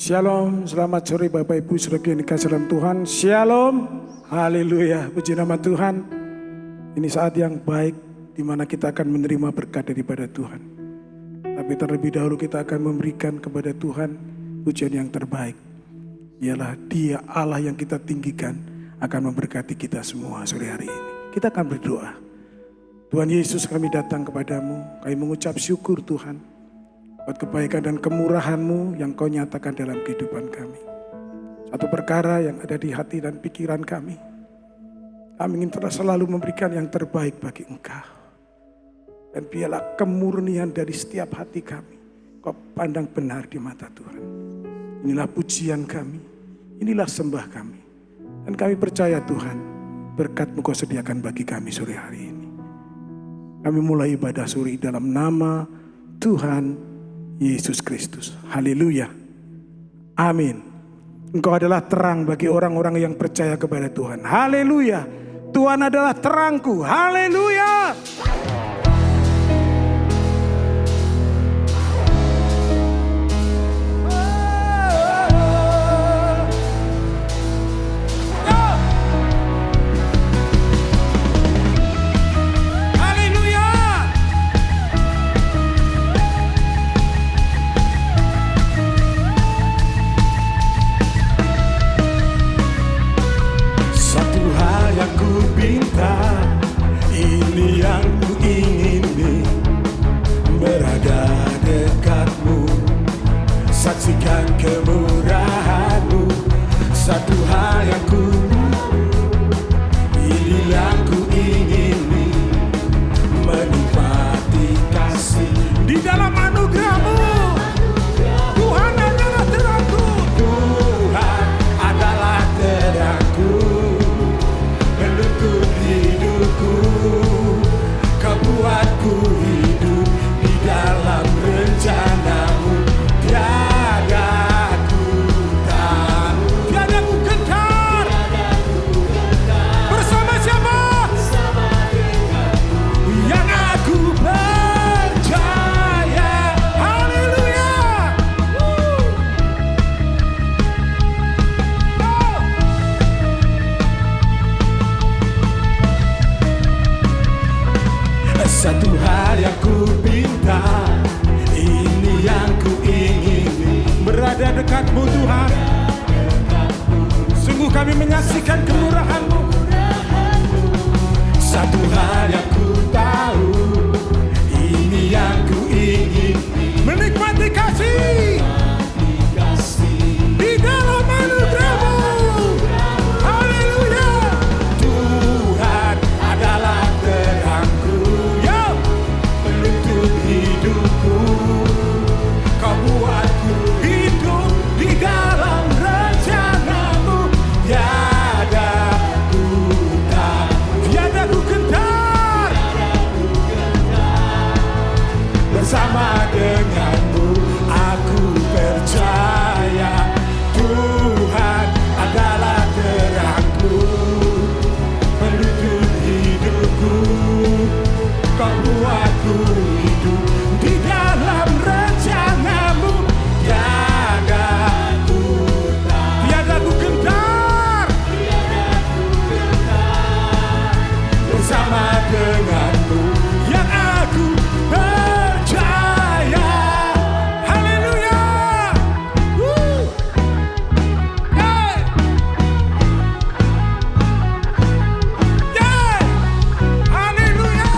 Shalom, selamat sore Bapak Ibu saudara yang dikasihi dalam Tuhan. Shalom, haleluya, puji nama Tuhan. Ini saat yang baik di mana kita akan menerima berkat daripada Tuhan. Tapi terlebih dahulu kita akan memberikan kepada Tuhan pujian yang terbaik. Ialah Dia Allah yang kita tinggikan akan memberkati kita semua sore hari ini. Kita akan berdoa. Tuhan Yesus, kami datang kepadamu, kami mengucap syukur Tuhan buat kebaikan dan kemurahan-Mu yang Kau nyatakan dalam kehidupan kami. Satu perkara yang ada di hati dan pikiran kami. Kami ingin terus selalu memberikan yang terbaik bagi Engkau. Dan biarlah kemurnian dari setiap hati kami Kau pandang benar di mata Tuhan. Inilah pujian kami, inilah sembah kami. Dan kami percaya Tuhan, berkat-Mu Kau sediakan bagi kami sore hari ini. Kami mulai ibadah sore dalam nama Tuhan Yesus Kristus. Haleluya. Amin. Engkau adalah terang bagi orang-orang yang percaya kepada Tuhan. Haleluya. Tuhan adalah terangku. Haleluya. Ini yang ku ingini, berada dekatmu, saksikan kemurahanmu. Satu hal yang ku ini yang ku ingini, menikmati kasih Di dalam anugerah-Mu Tuhan adalah terangku. Tuhan adalah terangku, menuntun hidupku. Kau buatku hidup di dalam rencana-Mu. Tiada ku tahu, Tiada ku gentar. Bersama siapa? yang aku percaya. Haleluya. Satu hal yang ku pinta, ini yang ku ingini, Berada dekat-Mu Tuhan. Sungguh kami menyaksikan kemurahan-Mu. satu hal yang ku tahu, ini yang ku ingini, Menikmati kasih di dalam anugerah-Mu. Haleluya. Tuhan adalah terangku, Yo. menuntun hidupku. Kau buatku hidup di dalam rencana-Mu. Tiada ku tahu, Tiada ku gentar. bersama denganmu aku percaya. Tuhan adalah terangku, menuntun hidupku. Kau buatku hidup di dalam rencana-Mu. Tiada ku tahu, Tiada ku gentar. bersama denganmu yang aku percaya. Haleluya. Yeay. Yeay. Haleluya.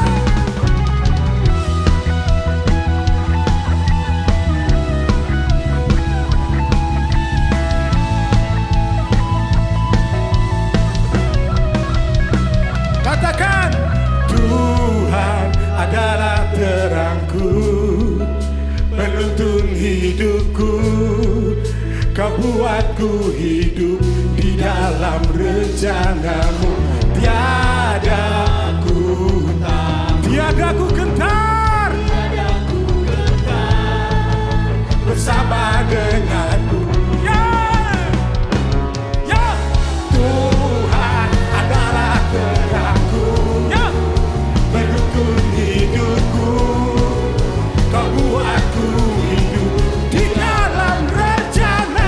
Katakan, Tuhan adalah terangku, menuntun hidupku. Kau buatku hidup di dalam rencana-Mu. Tiada ku tahu, tiada ku gentar. bersama denganmu. Yeay. Ya. Tuhan adalah terangku, Ya. menuntun hidupku. Kau buatku hidup di dalam rencana.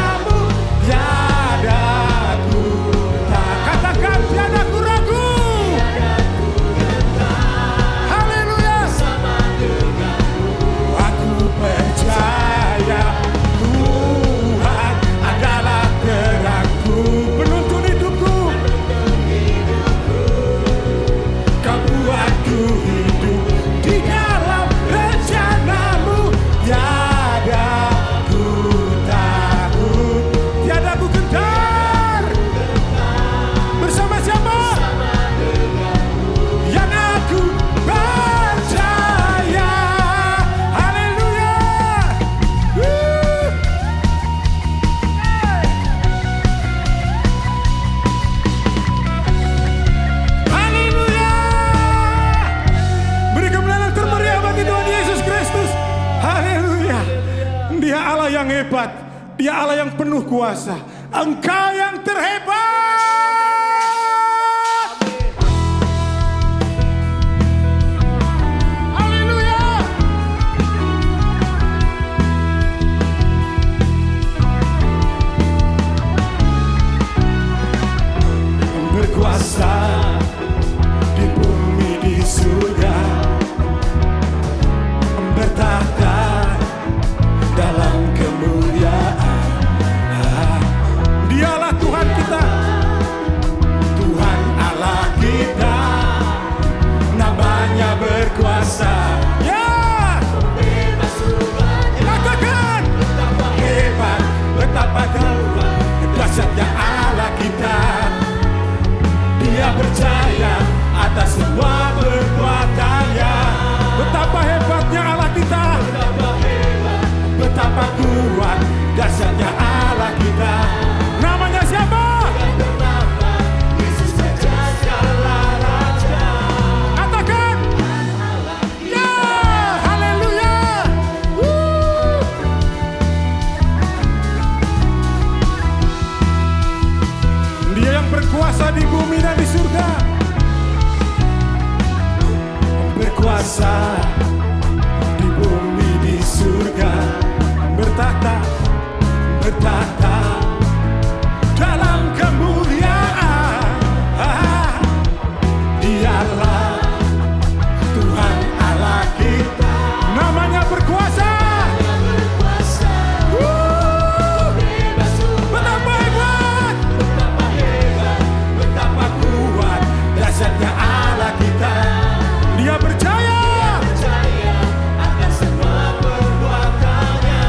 Dia Allah yang penuh kuasa. Engkau yang terhebat. Haleluya. Berkuasa di bumi di surga, bertahta dalam kemuliaan. Dialah Tuhan kita. Tuhan Allah kita, namanya berkuasa. Ya, katakan. Betapa hebat, betapa dahsyatnya Allah kita. Dia percaya atas semua perbuatannya. Betapa hebatnya Allah kita. Betapa hebat, betapa kuat dahsyatnya Allah kita. Namanya siapa? Yesus Raja segala raja. Katakan. Ya, haleluya. Dia yang berkuasa di bumi dan di surga. Berkuasa di bumi di surga, bertahta dalam kemuliaan. Dialah Tuhan Allah kita, Namanya berkuasa. Betapa hebat. betapa kuat dahsyatnya Allah kita. Dia percaya. Percaya akan semua perbuatannya.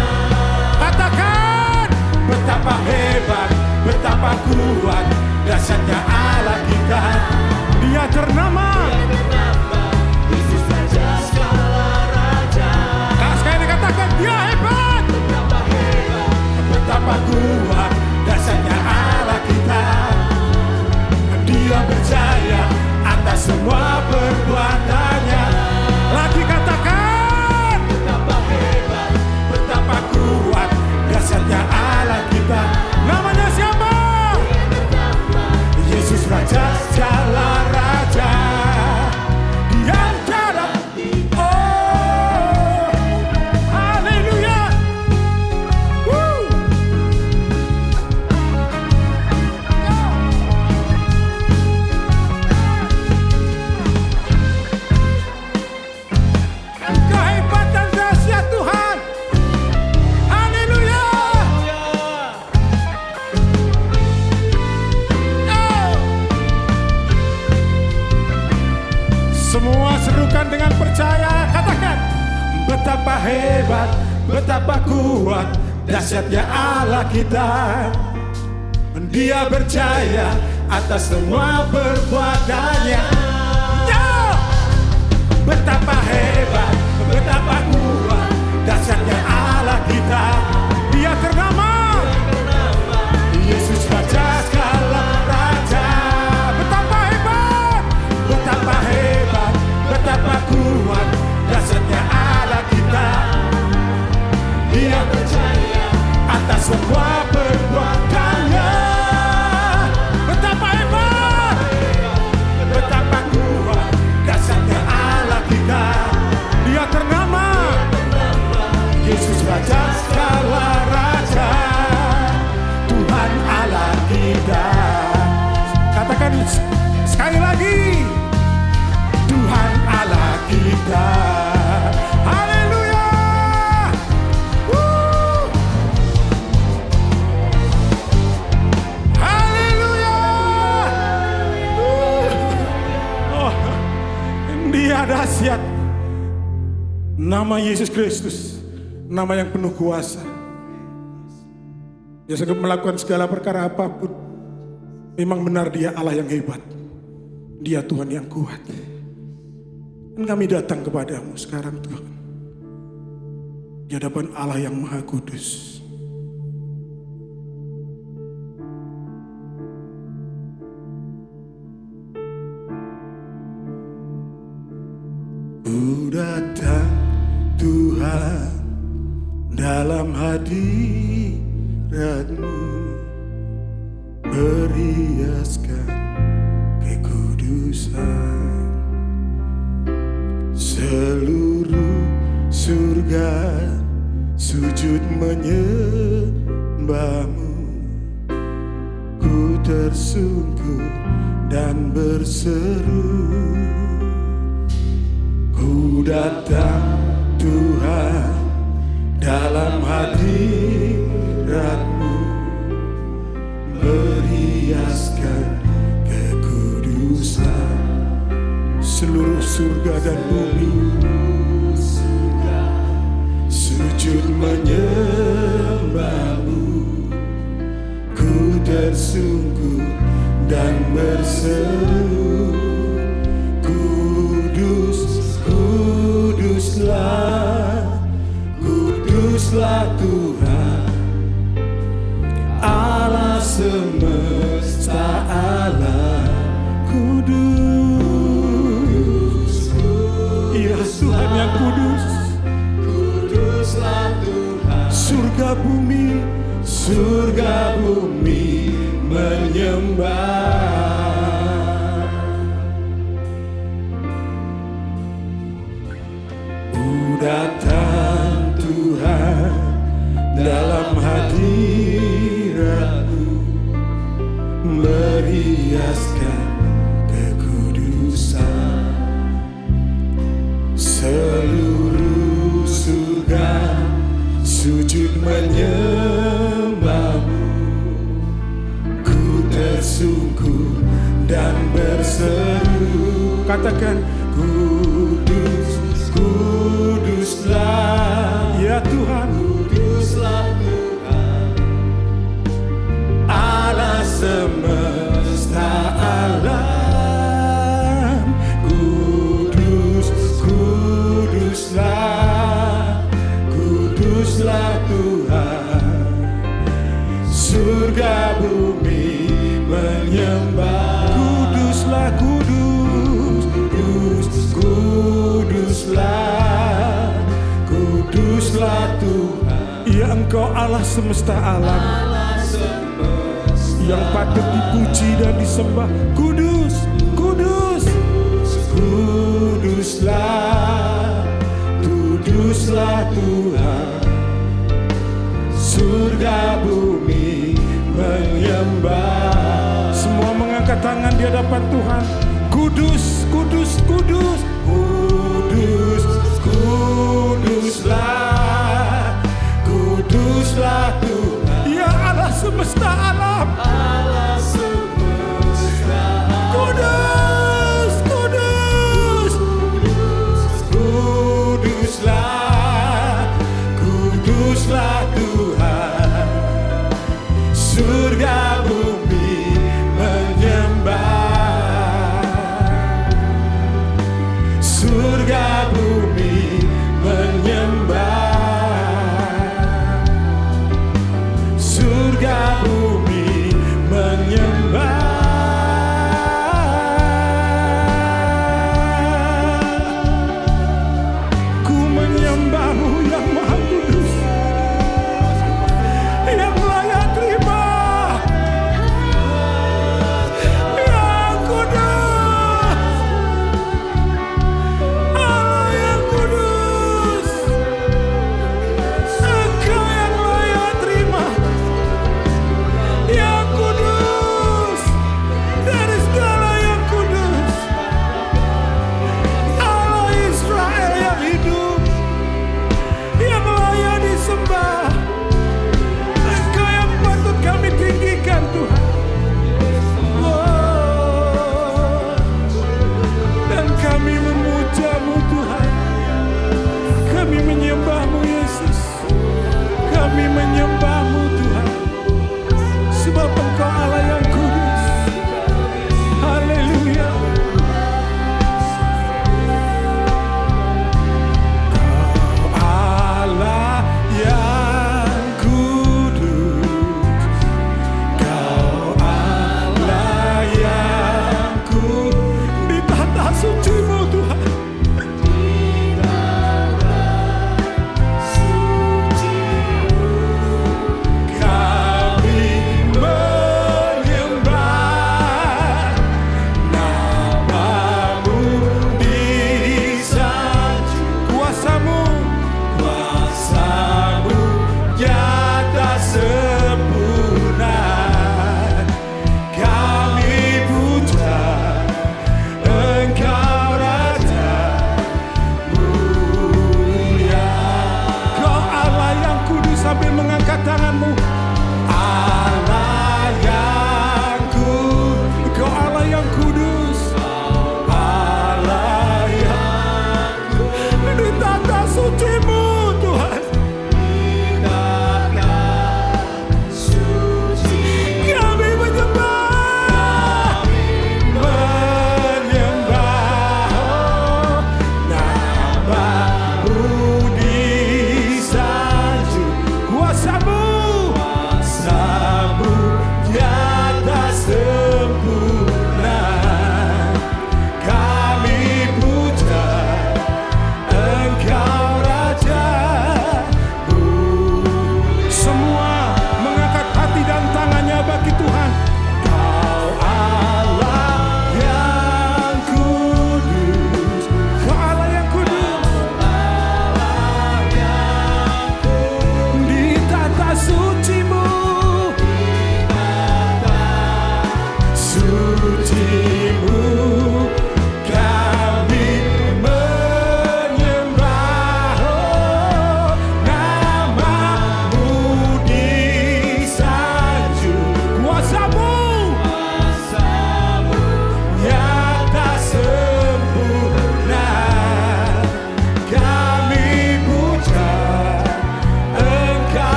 Katakan. Betapa hebat, betapa kuat dahsyatnya Allah kita. Dia ternama. Yesus Raja segala raja. Sekali dikatakan dia hebat. Betapa hebat, betapa kuat dahsyatnya Allah kita. Dia percaya atas semua perbuatannya. Lagi katakan. Betapa hebat, betapa kuat dahsyatnya Allah kita. Namanya siapa? Yesus Raja segala raja. Di antara Haleluya. Kehebatan dahsyat Tuhan. Haleluya. Semua serukan dengan percaya. Katakan. betapa hebat, betapa kuat dahsyatnya Allah kita. Dia percaya atas semua perbuatannya. Ya. Betapa hebat, betapa kuat dahsyatnya Allah kita. Dia ternama. Yesus Raja segala raja. Betapa hebat. Betapa hebat, betapa kuat dahsyatnya Allah kita. Dia percaya atas semua perbuatannya. Betapa hebat. Betapa kuat dahsyatnya Allah kita. Dia ternama. Yesus Raja segala raja, Tuhan Allah kita. Katakan sekali lagi. Tuhan Allah kita. Haleluya. Haleluya. Oh, dia dahsyat. Nama Yesus Kristus, nama yang penuh kuasa. Dia sanggup melakukan segala perkara apapun. Memang benar dia Allah yang hebat. Dia Tuhan yang kuat. Dan kami datang kepadamu sekarang Tuhan. Di hadapan Allah yang Maha Kudus. Ku datang Tuhan dalam hadirat-Mu, hadirat-Mu berhiaskan kekudusan. Seluruh surga sujud menyembah-Mu. Ku tersungkur dan berseru, ku datang Tuhan dalam hadirat-Mu, berhiaskan kekudusan. Seluruh surga dan bumi sujud menyembah-Mu. Ku tersungkur dan berseru, Kudus, kuduslah, kuduslah Tuhan Allah semesta alam. Kudus, ya Tuhan yang kudus, kuduslah Tuhan. Surga bumi menyembah. Datang Tuhan dalam hadirat-Mu, berhiaskan kekudusan. Seluruh surga sujud menyembah-Mu. Ku tersungkur dan berseru, katakan kudus, kuduslah ya Tuhan, kuduslah Tuhan Allah semesta alam. Kudus, kuduslah, kuduslah Tuhan. Surga bumi menyembah. Kuduslah, kudus, kudus, kuduslah, kuduslah Tuhan. Ya Engkau Allah semesta alam, yang patut dipuji dan disembah. Kudus, kudus, kuduslah, kuduslah Tuhan. Surga bumi menyembah. Semua mengangkat tangan di hadapan Tuhan. Kudus, kudus, kudus, kudus, kuduslah, kuduslah Tuhan. Ya Allah semesta alam, Allah semesta alam. Kudus, kudus, kudus, kuduslah, kuduslah Tuhan. Surga bumi menyembah. Surga bumi menyembah.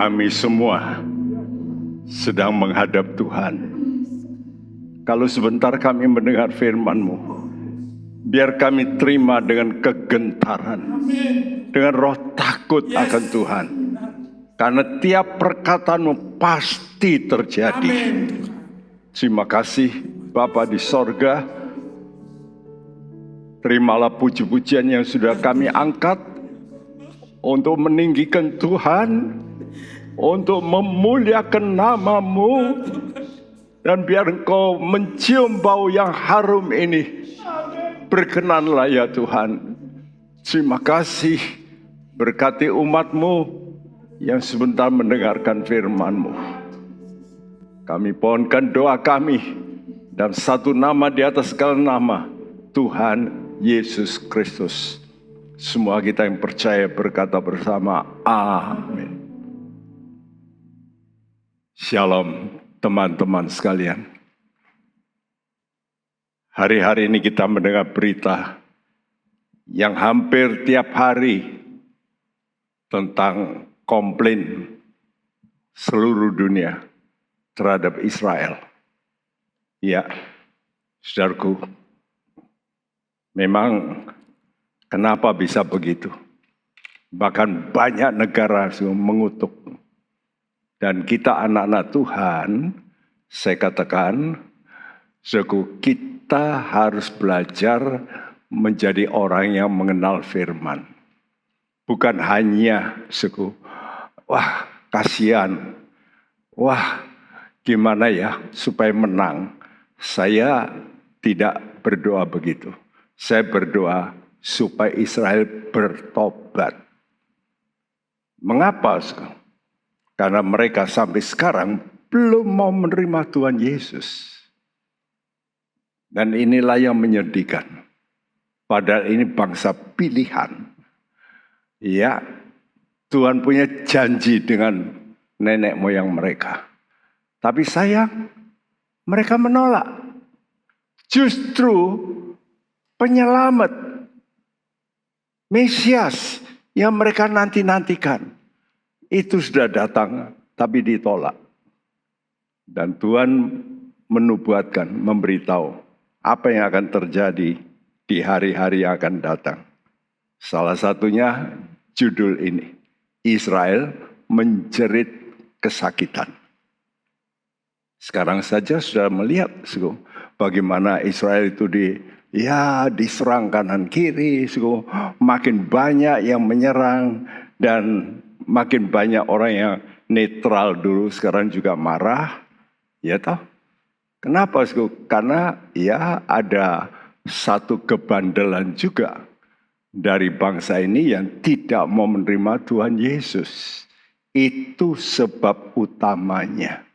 kami semua sedang menghadap Tuhan. Kalau sebentar kami mendengar firman-Mu, biar kami terima dengan kegentaran, dengan roh takut akan Tuhan. Karena tiap perkataan-Mu pasti terjadi. Terima kasih Bapa di sorga. Terimalah puji-pujian yang sudah kami angkat untuk meninggikan Tuhan, untuk memuliakan nama-Mu. Dan biar Engkau mencium bau yang harum ini. Berkenanlah ya Tuhan. Terima kasih. Berkati umat-Mu yang sebentar mendengarkan firman-Mu. Kami pohonkan doa kami dalam satu nama di atas segala nama, Tuhan Yesus Kristus. Semua kita yang percaya berkata bersama, amin. Shalom teman-teman sekalian. Hari-hari ini kita mendengar berita yang hampir tiap hari tentang komplain seluruh dunia terhadap Israel. Ya, saudaraku, memang kenapa bisa begitu? Bahkan banyak negara mengutuk. Dan kita anak-anak Tuhan, saya katakan, saudaraku, kita harus belajar menjadi orang yang mengenal firman. Bukan hanya, saudaraku, wah kasihan, wah gimana ya supaya menang. Saya tidak berdoa begitu. Saya berdoa supaya Israel bertobat. Mengapa? Karena mereka sampai sekarang belum mau menerima Tuhan Yesus. Dan inilah yang menyedihkan. Padahal ini bangsa pilihan. Ya, Tuhan punya janji dengan nenek moyang mereka. Tapi sayang, mereka menolak. Justru penyelamat, Mesias yang mereka nanti-nantikan, itu sudah datang, tapi ditolak. Dan Tuhan menubuatkan, memberitahu apa yang akan terjadi di hari-hari yang akan datang. Salah satunya judul ini, Israel menjerit kesakitan. Sekarang saja sudah melihat bagaimana Israel itu diserang kanan kiri, makin banyak yang menyerang dan makin banyak orang yang netral dulu sekarang juga marah, ya toh? Kenapa? Karena ya ada satu kebandelan juga dari bangsa ini yang tidak mau menerima Tuhan Yesus. Itu sebab utamanya.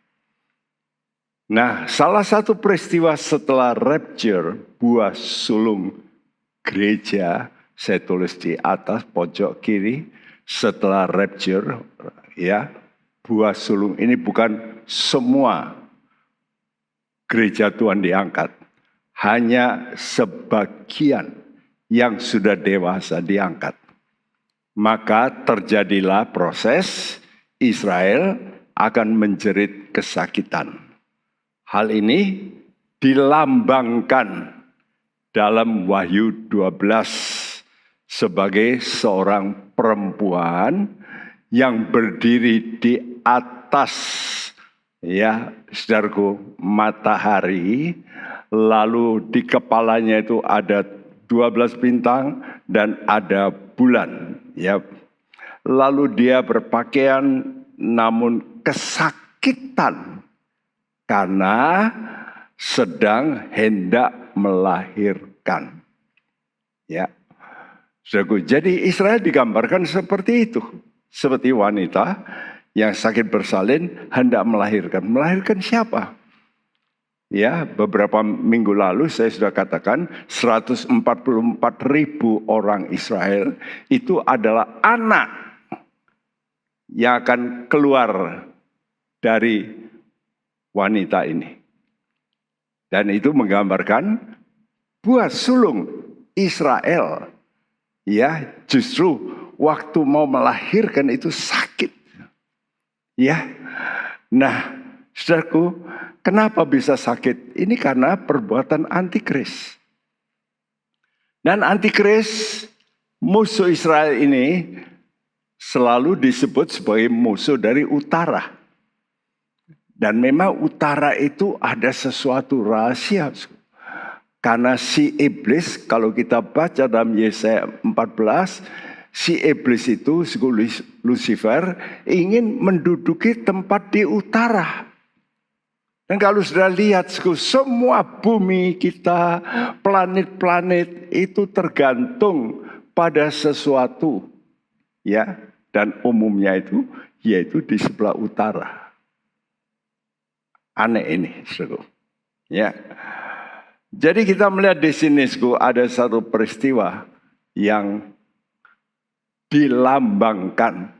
Nah, salah satu peristiwa setelah rapture, buah sulung gereja, saya tulis di atas pojok kiri, setelah rapture, ya, buah sulung ini bukan semua gereja Tuhan diangkat. Hanya sebagian yang sudah dewasa diangkat. Maka terjadilah proses Israel akan menjerit kesakitan. Hal ini dilambangkan dalam Wahyu 12 sebagai seorang perempuan yang berdiri di atas, ya saudaraku, matahari, lalu di kepalanya itu ada 12 bintang dan ada bulan, ya. Lalu dia berpakaian namun kesakitan karena sedang hendak melahirkan. Ya. Saudaraku, jadi Israel digambarkan seperti itu. Seperti wanita yang sakit bersalin hendak melahirkan. Melahirkan siapa? Ya, beberapa minggu lalu saya sudah katakan 144.000 orang Israel itu adalah anak yang akan keluar dari wanita ini. Dan itu menggambarkan buah sulung Israel. Ya, justru waktu mau melahirkan itu sakit. Ya. Nah, saudaraku, kenapa bisa sakit? Ini karena perbuatan antikris. Dan antikris, musuh Israel ini selalu disebut sebagai musuh dari utara. Dan memang utara itu ada sesuatu rahasia. Karena si iblis, kalau kita baca dalam Yesaya 14, si iblis itu, Lucifer, ingin menduduki tempat di utara. Dan kalau sudah lihat, semua bumi kita, planet-planet itu tergantung pada sesuatu. Ya, dan umumnya itu, yaitu di sebelah utara. Aneh ini, saudara. Ya. Jadi kita melihat di sini, ada satu peristiwa yang dilambangkan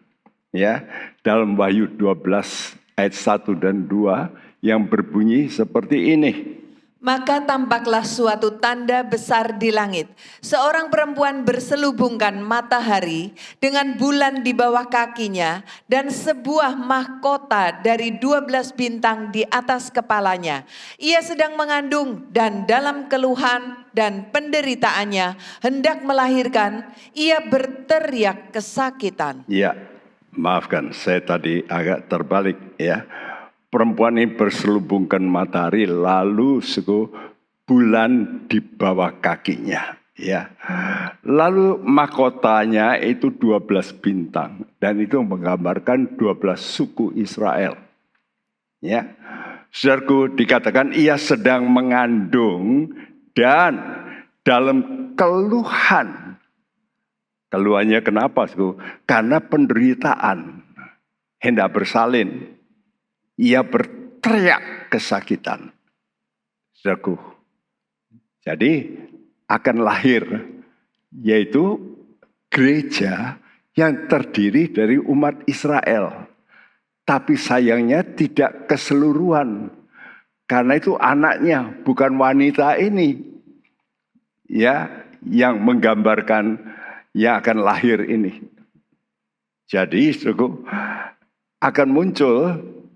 ya dalam Wahyu 12 ayat 1 dan 2 yang berbunyi seperti ini. Maka tampaklah suatu tanda besar di langit. Seorang perempuan berselubungkan matahari dengan bulan di bawah kakinya dan sebuah mahkota dari 12 bintang di atas kepalanya. Ia sedang mengandung dan dalam keluhan dan penderitaannya hendak melahirkan, ia berteriak kesakitan. Ya, maafkan saya tadi agak terbalik ya. Perempuan ini berselubungkan matahari lalu bulan di bawah kakinya. Ya, lalu mahkotanya itu 12 bintang dan itu menggambarkan 12 suku Israel. Ya, saudaraku, dikatakan ia sedang mengandung dan dalam keluhan. Keluhannya kenapa? Karena penderitaan, hendak bersalin. Ia berteriak kesakitan. Saudaraku. Jadi akan lahir yaitu gereja yang terdiri dari umat Israel. Tapi sayangnya tidak keseluruhan. Karena itu anaknya bukan wanita ini. Ya, yang menggambarkan yang akan lahir ini. Jadi saudaraku, akan muncul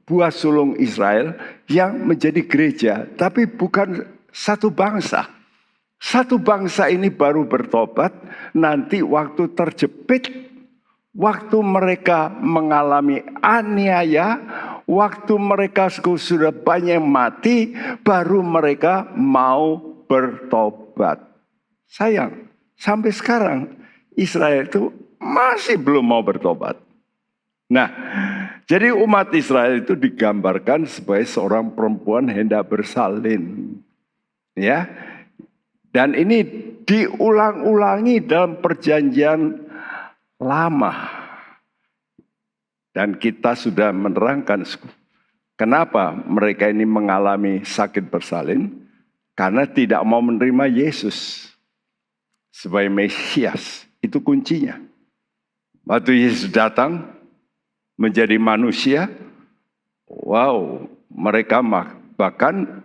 buah sulung Israel yang menjadi gereja, tapi bukan satu bangsa. Satu bangsa ini baru bertobat nanti waktu terjepit, waktu mereka mengalami aniaya, waktu mereka sudah banyak mati, baru mereka mau bertobat. Sayang, sampai sekarang Israel itu masih belum mau bertobat. Nah, jadi umat Israel itu digambarkan sebagai seorang perempuan hendak bersalin. Ya. Dan ini diulang-ulangi dalam perjanjian lama. Dan kita sudah menerangkan kenapa mereka ini mengalami sakit bersalin. Karena tidak mau menerima Yesus sebagai Mesias. Itu kuncinya. Waktu Yesus datang menjadi manusia, wow, mereka bahkan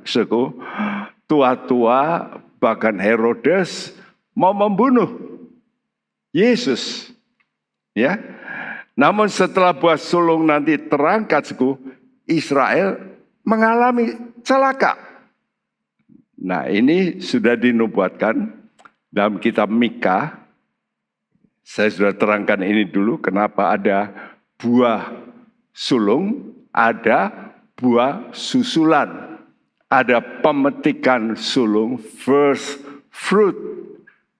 tua-tua, bahkan Herodes mau membunuh Yesus. Ya, namun setelah buah sulung nanti terangkat, Israel mengalami celaka. Nah, ini sudah dinubuatkan dalam kitab Mika. Saya sudah terangkan ini dulu kenapa ada buah sulung, ada buah susulan. Ada pemetikan sulung, first fruit.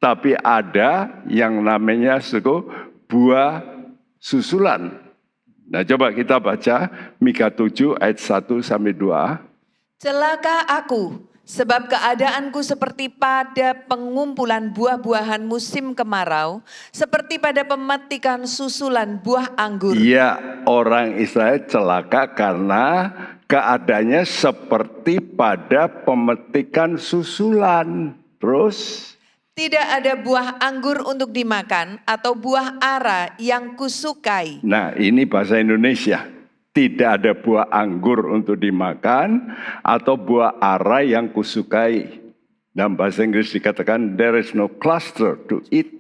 Tapi ada yang namanya buah susulan. Nah, coba kita baca Mika 7 ayat 1 sampai 2. Celaka aku, sebab keadaanku seperti pada pengumpulan buah-buahan musim kemarau, seperti pada pemetikan susulan buah anggur. Iya, orang Israel celaka karena keadaannya seperti pada pemetikan susulan. Terus? Tidak ada buah anggur untuk dimakan atau buah ara yang kusukai. Nah, ini bahasa Indonesia. Tidak ada buah anggur untuk dimakan atau buah ara yang kusukai. Dalam bahasa Inggris dikatakan, there is no cluster to eat.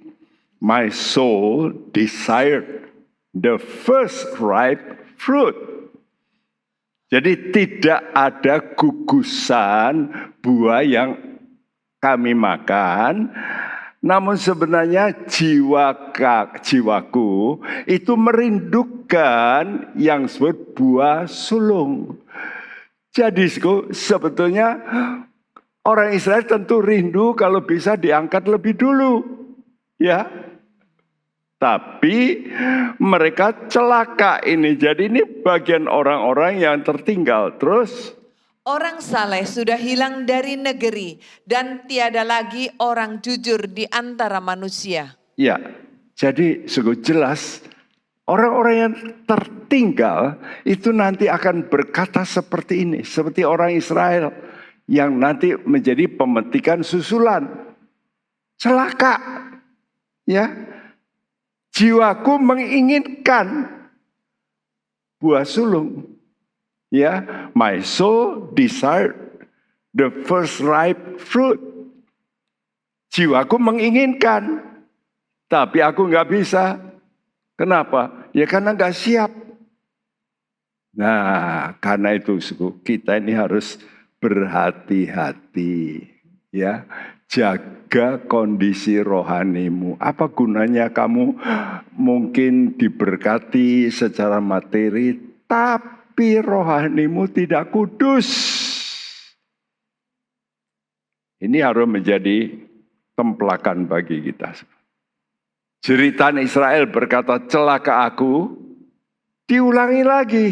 My soul desired the first ripe fruit. Jadi tidak ada gugusan buah yang kami makan, namun sebenarnya jiwaku itu merindukan yang disebut buah sulung. Jadi sebetulnya orang Israel tentu rindu kalau bisa diangkat lebih dulu, ya. Tapi mereka celaka ini. Jadi ini bagian orang-orang yang tertinggal. Terus Orang saleh sudah hilang dari negeri dan tiada lagi orang jujur di antara manusia. ya, jadi sungguh jelas orang-orang yang tertinggal itu nanti akan berkata seperti ini. Seperti orang Israel yang nanti menjadi pemetikan susulan. Celaka, ya. Jiwaku menginginkan buah sulung. Ya, my soul desired the first ripe fruit. Jiwaku menginginkan, tapi aku nggak bisa. Kenapa? Ya karena nggak siap. Nah, karena itu kita ini harus berhati-hati, ya. Jaga kondisi rohanimu. Apa gunanya kamu mungkin diberkati secara materi, tapi rohanimu tidak kudus. Ini harus menjadi templakan bagi kita. Jeritan Israel berkata, celaka aku, diulangi lagi.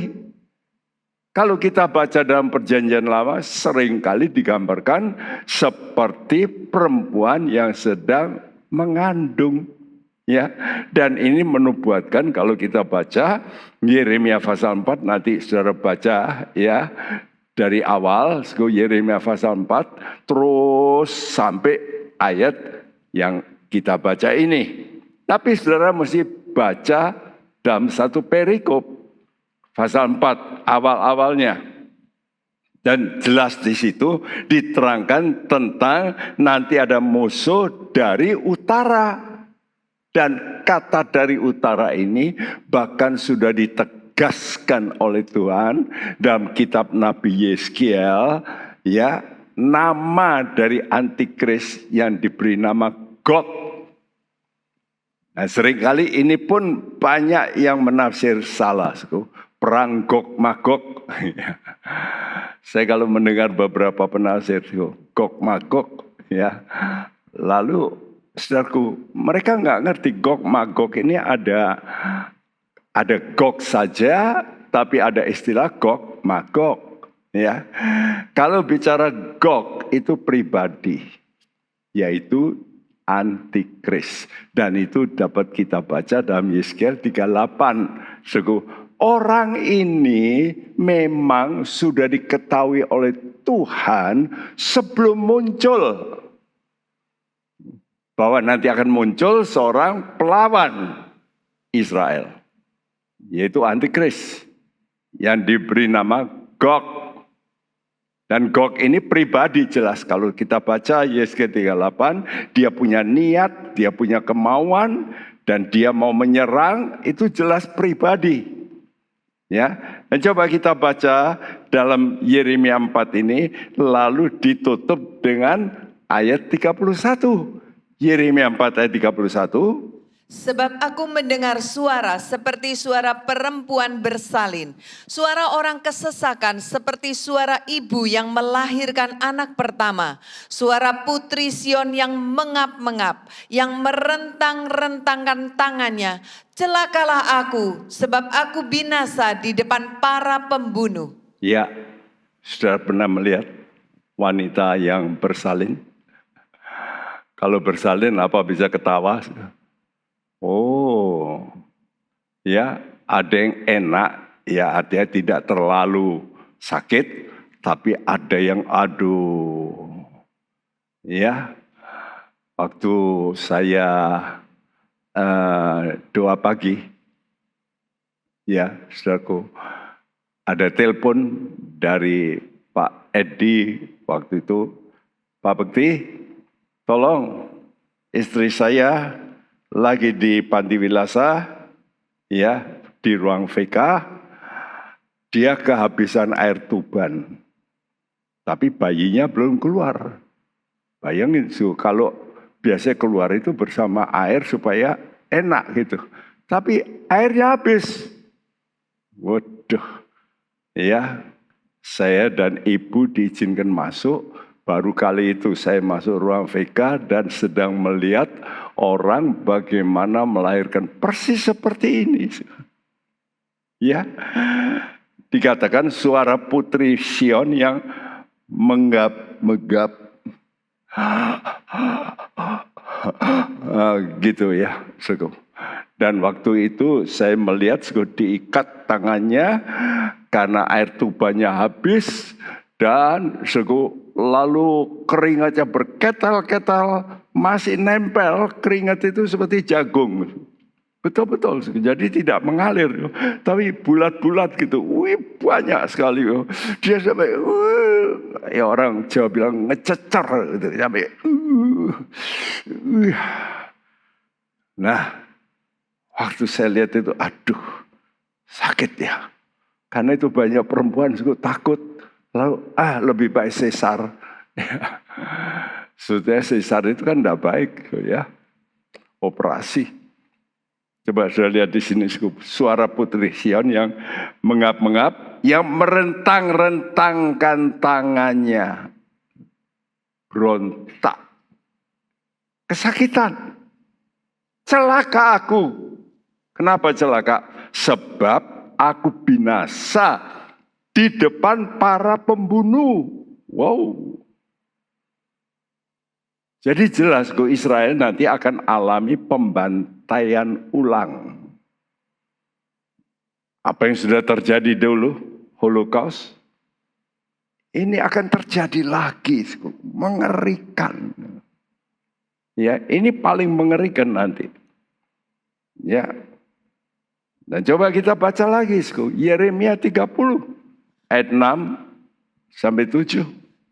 Kalau kita baca dalam perjanjian lama, seringkali digambarkan seperti perempuan yang sedang mengandung. Ya, dan ini menubuatkan kalau kita baca Yeremia pasal 4, nanti saudara baca ya dari awal Yeremia pasal 4 terus sampai ayat yang kita baca ini. Tapi saudara mesti baca dalam satu perikop. Pasal 4 awal-awalnya. Dan jelas di situ diterangkan tentang nanti ada musuh dari utara. Dan kata dari utara ini bahkan sudah ditegaskan oleh Tuhan dalam kitab Nabi Yeskiel, ya, nama dari antikris yang diberi nama Gog. Nah, seringkali ini pun banyak yang menafsir salah. Perang Gog Magog. Saya kalau mendengar beberapa penafsir Gog Magog, ya, lalu saudaraku, mereka nggak ngerti Gog Magog ini ada Gog saja, tapi ada istilah Gog Magog, ya. Kalau bicara Gog itu pribadi, yaitu antikris, dan itu dapat kita baca dalam Yeskiel 38. Orang ini memang sudah diketahui oleh Tuhan sebelum muncul. Bahwa nanti akan muncul seorang pelawan Israel. Yaitu antikris. Yang diberi nama Gog. Dan Gog ini pribadi jelas. Kalau kita baca Yeskiel 38. Dia punya niat, dia punya kemauan. Dan dia mau menyerang, itu jelas pribadi. Ya, dan coba kita baca dalam Yeremia 4 ini, lalu ditutup dengan ayat 31. Yeremia 4 ayat 31. Sebab aku mendengar suara seperti suara perempuan bersalin. Suara orang kesesakan seperti suara ibu yang melahirkan anak pertama. Suara putri Sion yang mengap-mengap, yang merentang-rentangkan tangannya. Celakalah aku, sebab aku binasa di depan para pembunuh. Ya, sudah pernah melihat wanita yang bersalin? Kalau bersalin apa bisa ketawa? Oh, ya ada yang enak, ya artinya tidak terlalu sakit, tapi ada yang aduh. Ya, waktu saya doa pagi, ya saudaraku, ada telepon dari Pak Edi waktu itu, Pak Bekti, tolong istri saya lagi di Panti Wilasa, ya, di ruang VK, dia kehabisan air tuban. Tapi bayinya belum keluar. Bayangin, kalau biasanya keluar itu bersama air supaya enak gitu. Tapi airnya habis. Waduh, ya, saya dan ibu diizinkan masuk. Baru kali itu saya masuk ruang VK dan sedang melihat orang bagaimana melahirkan persis seperti ini. Ya, dikatakan suara Putri Sion yang menggap-megap. Gitu ya, suku. Dan waktu itu saya melihat diikat tangannya karena air tubannya habis dan lalu keringatnya berketal-ketal, masih nempel, keringat itu seperti jagung. Betul-betul, jadi tidak mengalir, tapi bulat-bulat gitu. Wih, banyak sekali. Dia sampai, ya orang Jawa bilang ngececer gitu, sampai. Nah, waktu saya lihat itu, aduh, sakit ya. Karena itu banyak perempuan takut. Lalu, lebih baik sesar. Sebetulnya sesar itu kan tidak baik, ya. Operasi. Coba sudah lihat di sini, suara Putri Sion yang mengap-mengap, yang merentang-rentangkan tangannya. Berontak. Kesakitan. Celaka aku. Kenapa celaka? Sebab aku binasa di depan para pembunuh. Wow. Jadi jelas Israel nanti akan alami pembantaian ulang. Apa yang sudah terjadi dulu, Holocaust, ini akan terjadi lagi, mengerikan. Ya, ini paling mengerikan nanti. Ya. Dan coba kita baca lagi, Yeremia 30 ayat 6 sampai 7.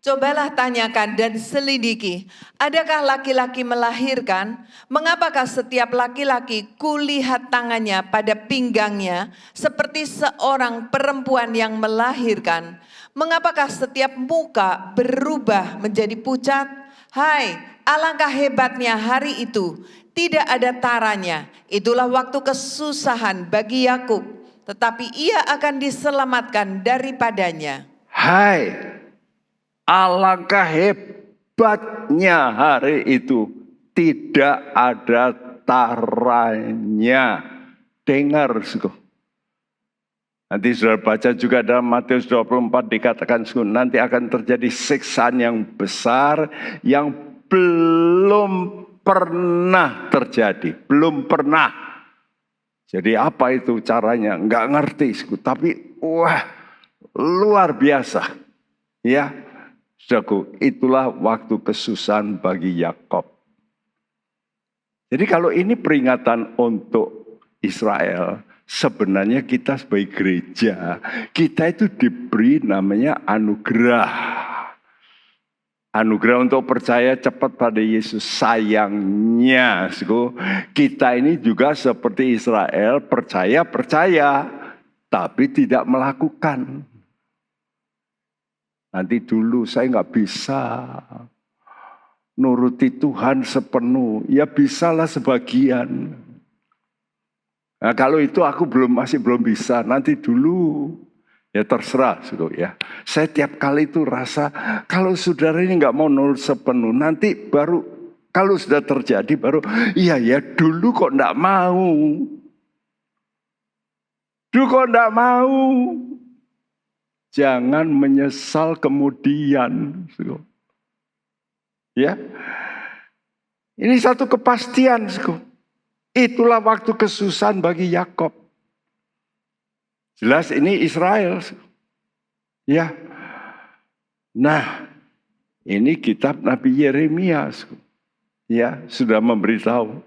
Cobalah tanyakan dan selidiki, adakah laki-laki melahirkan? Mengapakah setiap laki-laki kulihat tangannya pada pinggangnya seperti seorang perempuan yang melahirkan? Mengapakah setiap muka berubah menjadi pucat? Hai, alangkah hebatnya hari itu, tidak ada taranya. Itulah waktu kesusahan bagi Yakub, tetapi ia akan diselamatkan daripadanya. Hai, alangkah hebatnya hari itu, tidak ada taranya. Dengar, nanti sudah baca juga dalam Matius 24 dikatakan, nanti akan terjadi siksaan yang besar yang belum pernah terjadi, belum pernah. Jadi apa itu caranya? Enggak ngerti, tapi wah, luar biasa. Ya. Saudaraku, itulah waktu kesusahan bagi Yakub. Jadi kalau ini peringatan untuk Israel, sebenarnya kita sebagai gereja, kita itu diberi namanya anugerah. Anugerah untuk percaya cepat pada Yesus. Sayangnya, kita ini juga seperti Israel, percaya, tapi tidak melakukan. Nanti dulu saya nggak bisa nuruti Tuhan sepenuh. Ya bisalah sebagian. Nah kalau itu aku masih belum bisa. Nanti dulu. Ya terserah, ya. Saya tiap kali itu rasa kalau saudara ini nggak mau nurut sepenuh, nanti baru kalau sudah terjadi baru, iya ya dulu kok nggak mau, Jangan menyesal kemudian, ya. Ini satu kepastian, itulah waktu kesusahan bagi Yakub. Jelas ini Israel. Ya. Nah, ini kitab Nabi Yeremia. Ya, sudah memberitahu.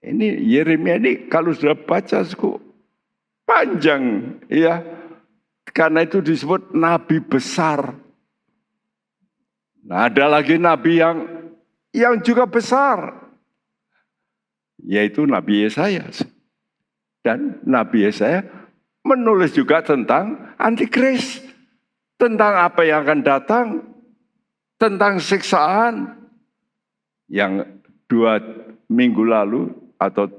Ini Yeremia ini kalau sudah baca panjang, ya. Karena itu disebut nabi besar. Nah, ada lagi nabi yang juga besar. Yaitu Nabi Yesaya. Dan Nabi Yesaya menulis juga tentang antikris, tentang apa yang akan datang, tentang siksaan yang 2 minggu lalu atau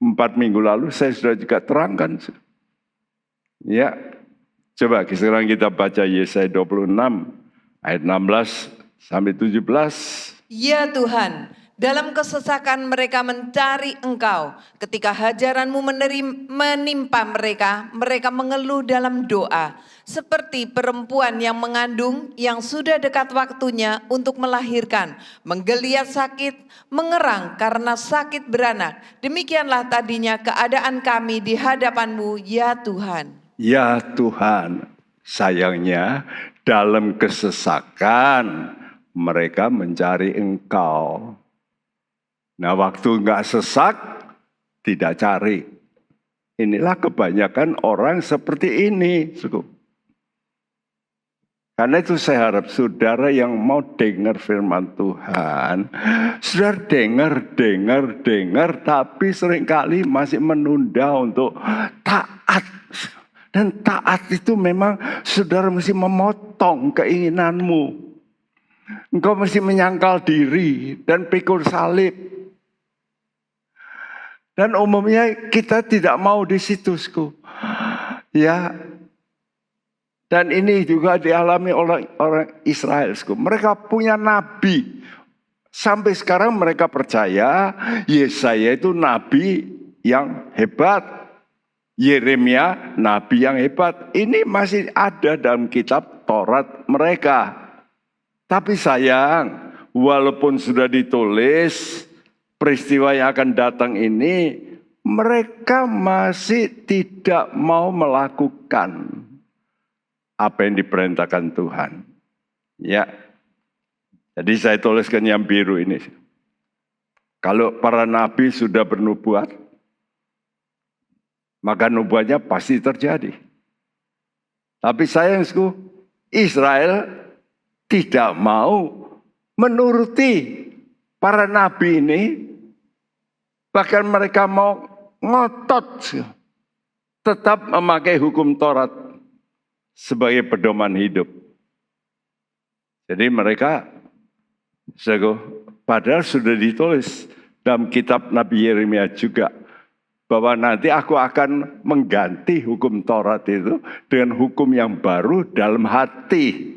4 minggu lalu saya sudah juga terangkan. Ya, coba sekarang kita baca Yesaya 26 ayat 16 sampai 17. Ya Tuhan, dalam kesesakan mereka mencari Engkau. Ketika hajaranmu menimpa mereka, mereka mengeluh dalam doa. Seperti perempuan yang mengandung, yang sudah dekat waktunya untuk melahirkan. Menggeliat sakit, mengerang karena sakit beranak. Demikianlah tadinya keadaan kami di hadapan-Mu, ya Tuhan. Ya Tuhan, sayangnya dalam kesesakan mereka mencari Engkau. Nah, waktu enggak sesak, tidak cari. Inilah kebanyakan orang seperti ini. Karena itu saya harap saudara yang mau dengar firman Tuhan, saudara dengar, tapi seringkali masih menunda untuk taat. Dan taat itu memang saudara mesti memotong keinginanmu. Engkau mesti menyangkal diri dan pikul salib. Dan umumnya kita tidak mau di situ. Ya. Dan ini juga dialami oleh orang Israel. Mereka punya nabi. Sampai sekarang mereka percaya Yesaya itu nabi yang hebat. Yeremia nabi yang hebat. Ini masih ada dalam kitab Taurat mereka. Tapi sayang, walaupun sudah ditulis peristiwa yang akan datang ini, mereka masih tidak mau melakukan apa yang diperintahkan Tuhan. Ya, jadi saya tuliskan yang biru ini. Kalau para nabi sudah bernubuat, maka nubuatnya pasti terjadi. Tapi sayangku, Israel tidak mau menuruti para nabi ini. Bahkan mereka mau ngotot tetap memakai hukum Taurat sebagai pedoman hidup. Jadi mereka, padahal sudah ditulis dalam kitab Nabi Yeremia juga, bahwa nanti aku akan mengganti hukum Taurat itu dengan hukum yang baru dalam hati.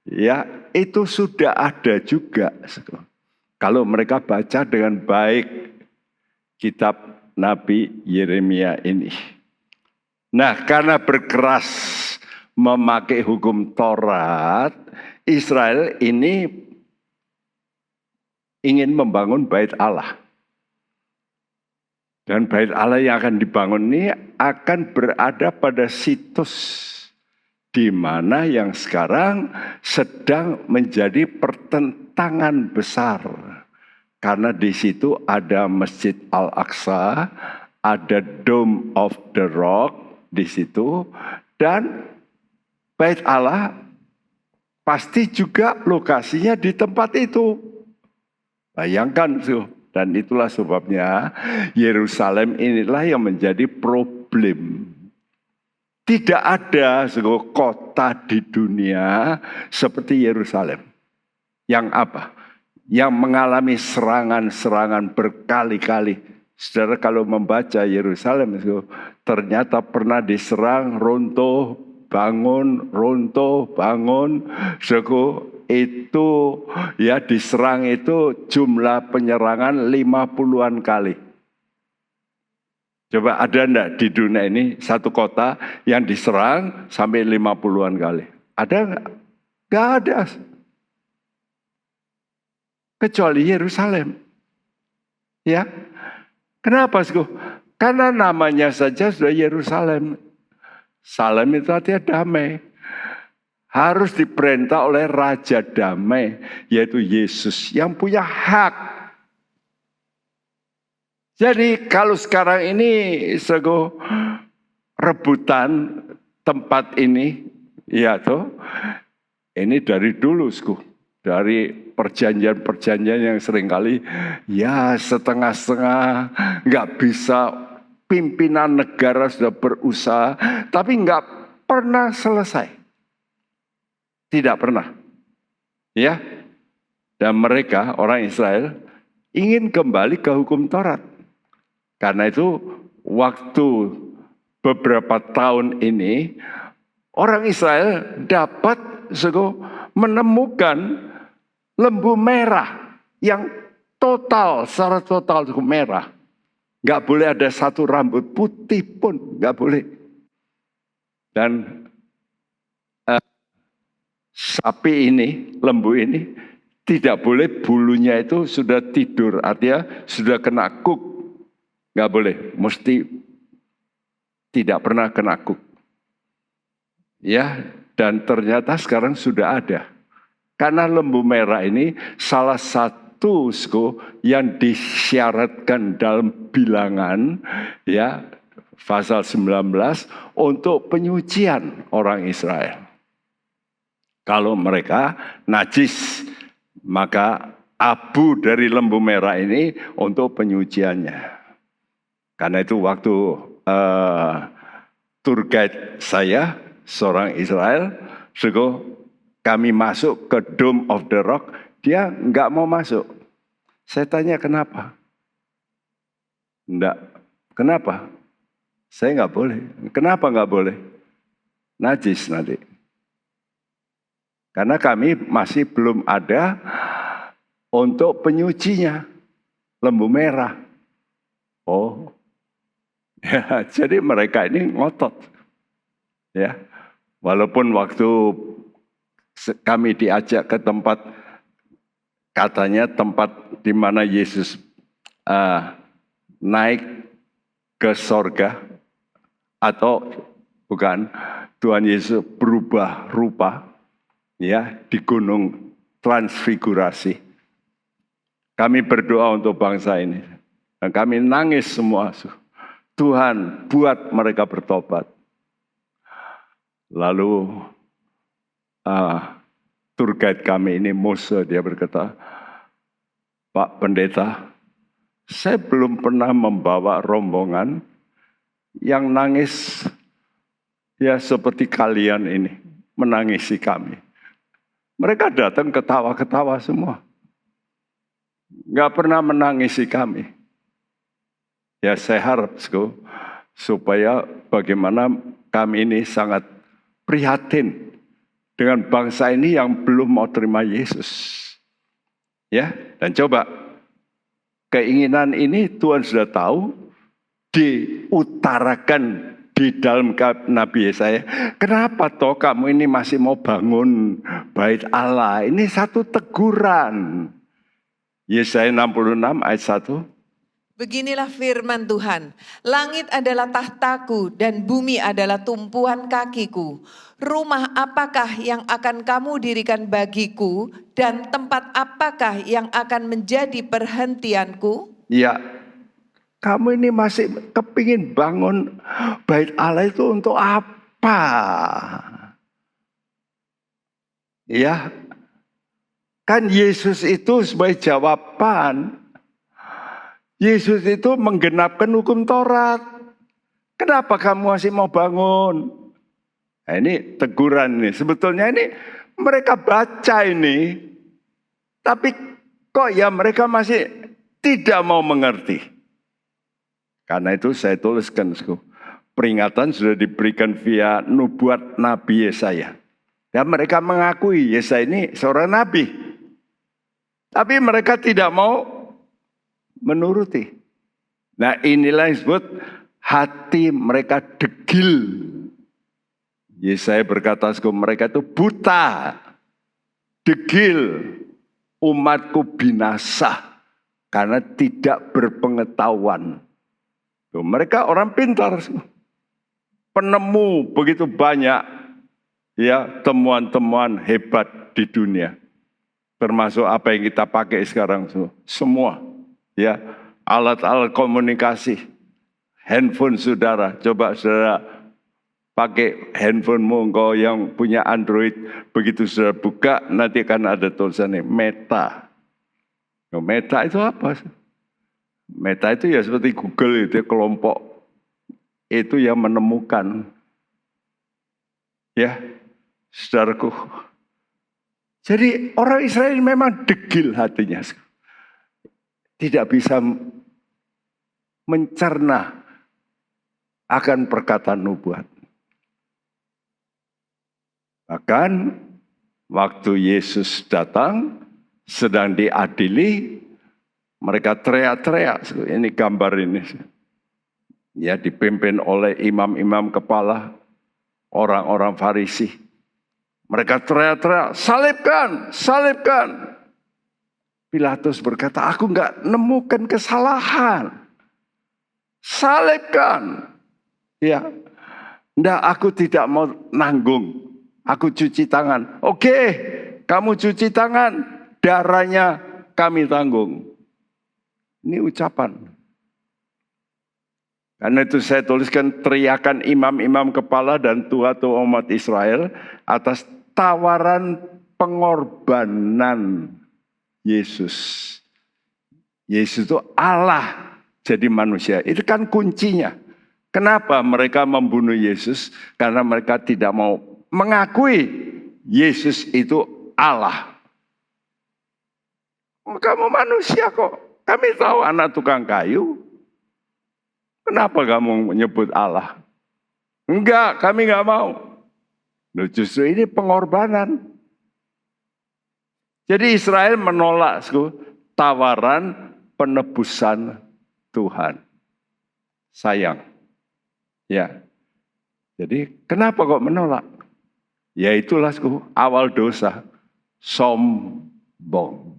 Ya, itu sudah ada juga. Kalau mereka baca dengan baik kitab Nabi Yeremia ini. Nah, karena berkeras memakai hukum Taurat, Israel ini ingin membangun bait Allah. Dan bait Allah yang akan dibangun ini akan berada pada situs di mana yang sekarang sedang menjadi pertentangan besar. Karena di situ ada Masjid Al-Aqsa, ada Dome of the Rock di situ, dan Bait Allah pasti juga lokasinya di tempat itu. Bayangkan, dan itulah sebabnya Yerusalem inilah yang menjadi problem. Tidak ada kota di dunia seperti Yerusalem. Yang apa? Yang mengalami serangan-serangan berkali-kali. Saudara kalau membaca Yerusalem, ternyata pernah diserang, runtuh, bangun, runtuh, bangun. Itu ya diserang itu jumlah penyerangan 50-an kali. Coba ada enggak di dunia ini satu kota yang diserang sampai 50-an kali? Ada enggak? Enggak ada. Kecuali Yerusalem. Ya. Kenapa, Karena namanya saja sudah Yerusalem. Salem itu artinya damai. Harus diperintah oleh Raja Damai, yaitu Yesus yang punya hak. Jadi kalau sekarang ini rebutan tempat ini, ya toh, ini dari dulu, dari perjanjian-perjanjian yang seringkali ya setengah-setengah, nggak bisa pimpinan negara sudah berusaha, tapi nggak pernah selesai. Tidak pernah. Ya. Dan mereka, orang Israel, ingin kembali ke hukum Taurat. Karena itu, waktu beberapa tahun ini, orang Israel dapat menemukan lembu merah yang total, secara total merah. Nggak boleh ada satu rambut putih pun, nggak boleh. Dan sapi ini, lembu ini, tidak boleh bulunya itu sudah tidur, artinya sudah kena kuk. Nggak boleh, mesti tidak pernah kena kuk. Ya, dan ternyata sekarang sudah ada. Karena lembu merah ini salah satu yang disyaratkan dalam bilangan, ya, pasal 19 untuk penyucian orang Israel. Kalau mereka najis, maka abu dari lembu merah ini untuk penyuciannya. Karena itu waktu tour guide saya, seorang Israel, kami masuk ke Dome of the Rock, dia nggak mau masuk. Saya tanya kenapa? Enggak. Kenapa? Saya nggak boleh. Kenapa nggak boleh? Najis nanti. Karena kami masih belum ada untuk penyucinya, lembu merah. Oh, ya, jadi mereka ini ngotot. Ya, walaupun waktu kami diajak ke tempat, katanya tempat di mana Yesus naik ke sorga, atau bukan, Tuhan Yesus berubah rupa, ya, di gunung transfigurasi. Kami berdoa untuk bangsa ini. Dan kami nangis semua. Tuhan, buat mereka bertobat. Lalu tour guide kami ini, Mose, dia berkata, Pak Pendeta, saya belum pernah membawa rombongan yang nangis ya seperti kalian ini, menangisi kami. Mereka datang ketawa-ketawa semua. Nggak pernah menangisi kami. Ya saya harap supaya bagaimana kami ini sangat prihatin dengan bangsa ini yang belum mau terima Yesus. Ya, dan coba keinginan ini Tuhan sudah tahu, diutarakan di dalam Nabi Yesaya. Kenapa toh kamu ini masih mau bangun bait Allah? Ini satu teguran. Yesaya 66 ayat 1. Beginilah firman Tuhan, langit adalah tahtaku dan bumi adalah tumpuan kakiku. Rumah apakah yang akan kamu dirikan bagiku dan tempat apakah yang akan menjadi perhentianku? Ya, kamu ini masih kepingin bangun bait Allah itu untuk apa? Ya, kan Yesus itu sebagai jawaban. Yesus itu menggenapkan hukum Taurat. Kenapa kamu masih mau bangun? Nah, ini teguran nih. Sebetulnya ini mereka baca ini. Tapi kok ya mereka masih tidak mau mengerti. Karena itu saya tuliskan. Peringatan sudah diberikan via nubuat Nabi Yesaya. Dan mereka mengakui Yesaya ini seorang nabi. Tapi mereka tidak mau menuruti. Nah inilah yang disebut hati mereka degil. Yesaya berkata mereka itu buta, degil, umatku binasa karena tidak berpengetahuan. Tuh, mereka orang pintar, penemu begitu banyak ya temuan-temuan hebat di dunia. Termasuk apa yang kita pakai sekarang semua. Ya, alat-alat komunikasi, handphone saudara, coba saudara pakai handphonemu, engkau yang punya Android, begitu saudara buka, nanti akan ada tulisannya Meta. Meta itu apa? Meta itu ya seperti Google itu, kelompok itu yang menemukan. Ya, saudaraku. Jadi orang Israel memang degil hatinya. Tidak bisa mencerna akan perkataan nubuat. Bahkan waktu Yesus datang sedang diadili, mereka teriak-teriak. Ini gambar ini. Ya, dipimpin oleh imam-imam kepala, orang-orang Farisi. Mereka teriak-teriak, salibkan, salibkan. Pilatus berkata, aku enggak nemukan kesalahan. Salibkan. Ya, enggak, aku tidak mau nanggung. Aku cuci tangan. Oke, kamu cuci tangan, darahnya kami tanggung. Ini ucapan. Karena itu saya tuliskan teriakan imam-imam kepala dan tua-tua umat Israel atas tawaran pengorbanan Yesus. Yesus itu Allah jadi manusia. Itu kan kuncinya. Kenapa mereka membunuh Yesus? Karena mereka tidak mau mengakui Yesus itu Allah. Kamu manusia kok. Kami tahu anak tukang kayu. Kenapa kamu menyebut Allah? Enggak, kami enggak mau. Loh, justru ini pengorbanan. Jadi Israel menolak tawaran penebusan Tuhan. Sayang. Ya. Jadi kenapa kok menolak? Ya itulah awal dosa. Sombong.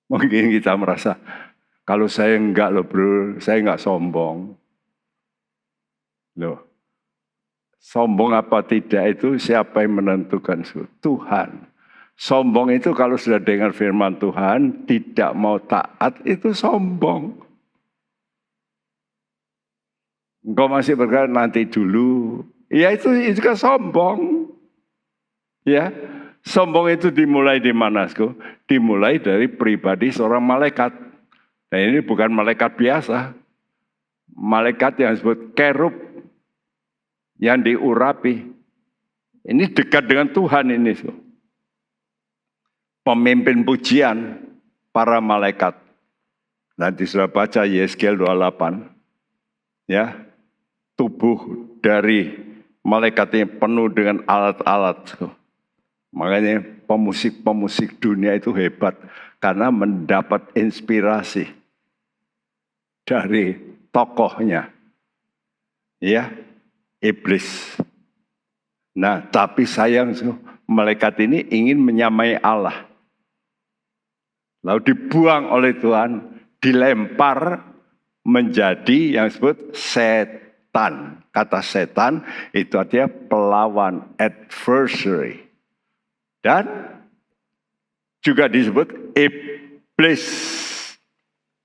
Mungkin kita merasa, kalau saya enggak loh bro, saya enggak sombong. Loh, sombong apa tidak itu siapa yang menentukan? Tuhan. Sombong itu kalau sudah dengar firman Tuhan, tidak mau taat, itu sombong. Engkau masih berkata nanti dulu. Ya itu kan sombong. Ya, sombong itu dimulai di mana? Dimulai dari pribadi seorang malaikat. Nah ini bukan malaikat biasa. Malaikat yang disebut kerub. Yang diurapi. Ini dekat dengan Tuhan ini. Pemimpin pujian para malaikat. Nanti sudah baca Yeskiel 28. Ya, tubuh dari malaikat ini penuh dengan alat-alat. Makanya pemusik-pemusik dunia itu hebat. Karena mendapat inspirasi dari tokohnya. Ya, iblis. Nah, tapi sayang malaikat ini ingin menyamai Allah. Lalu dibuang oleh Tuhan, dilempar menjadi yang disebut setan. Kata setan itu artinya pelawan, adversary. Dan juga disebut iblis,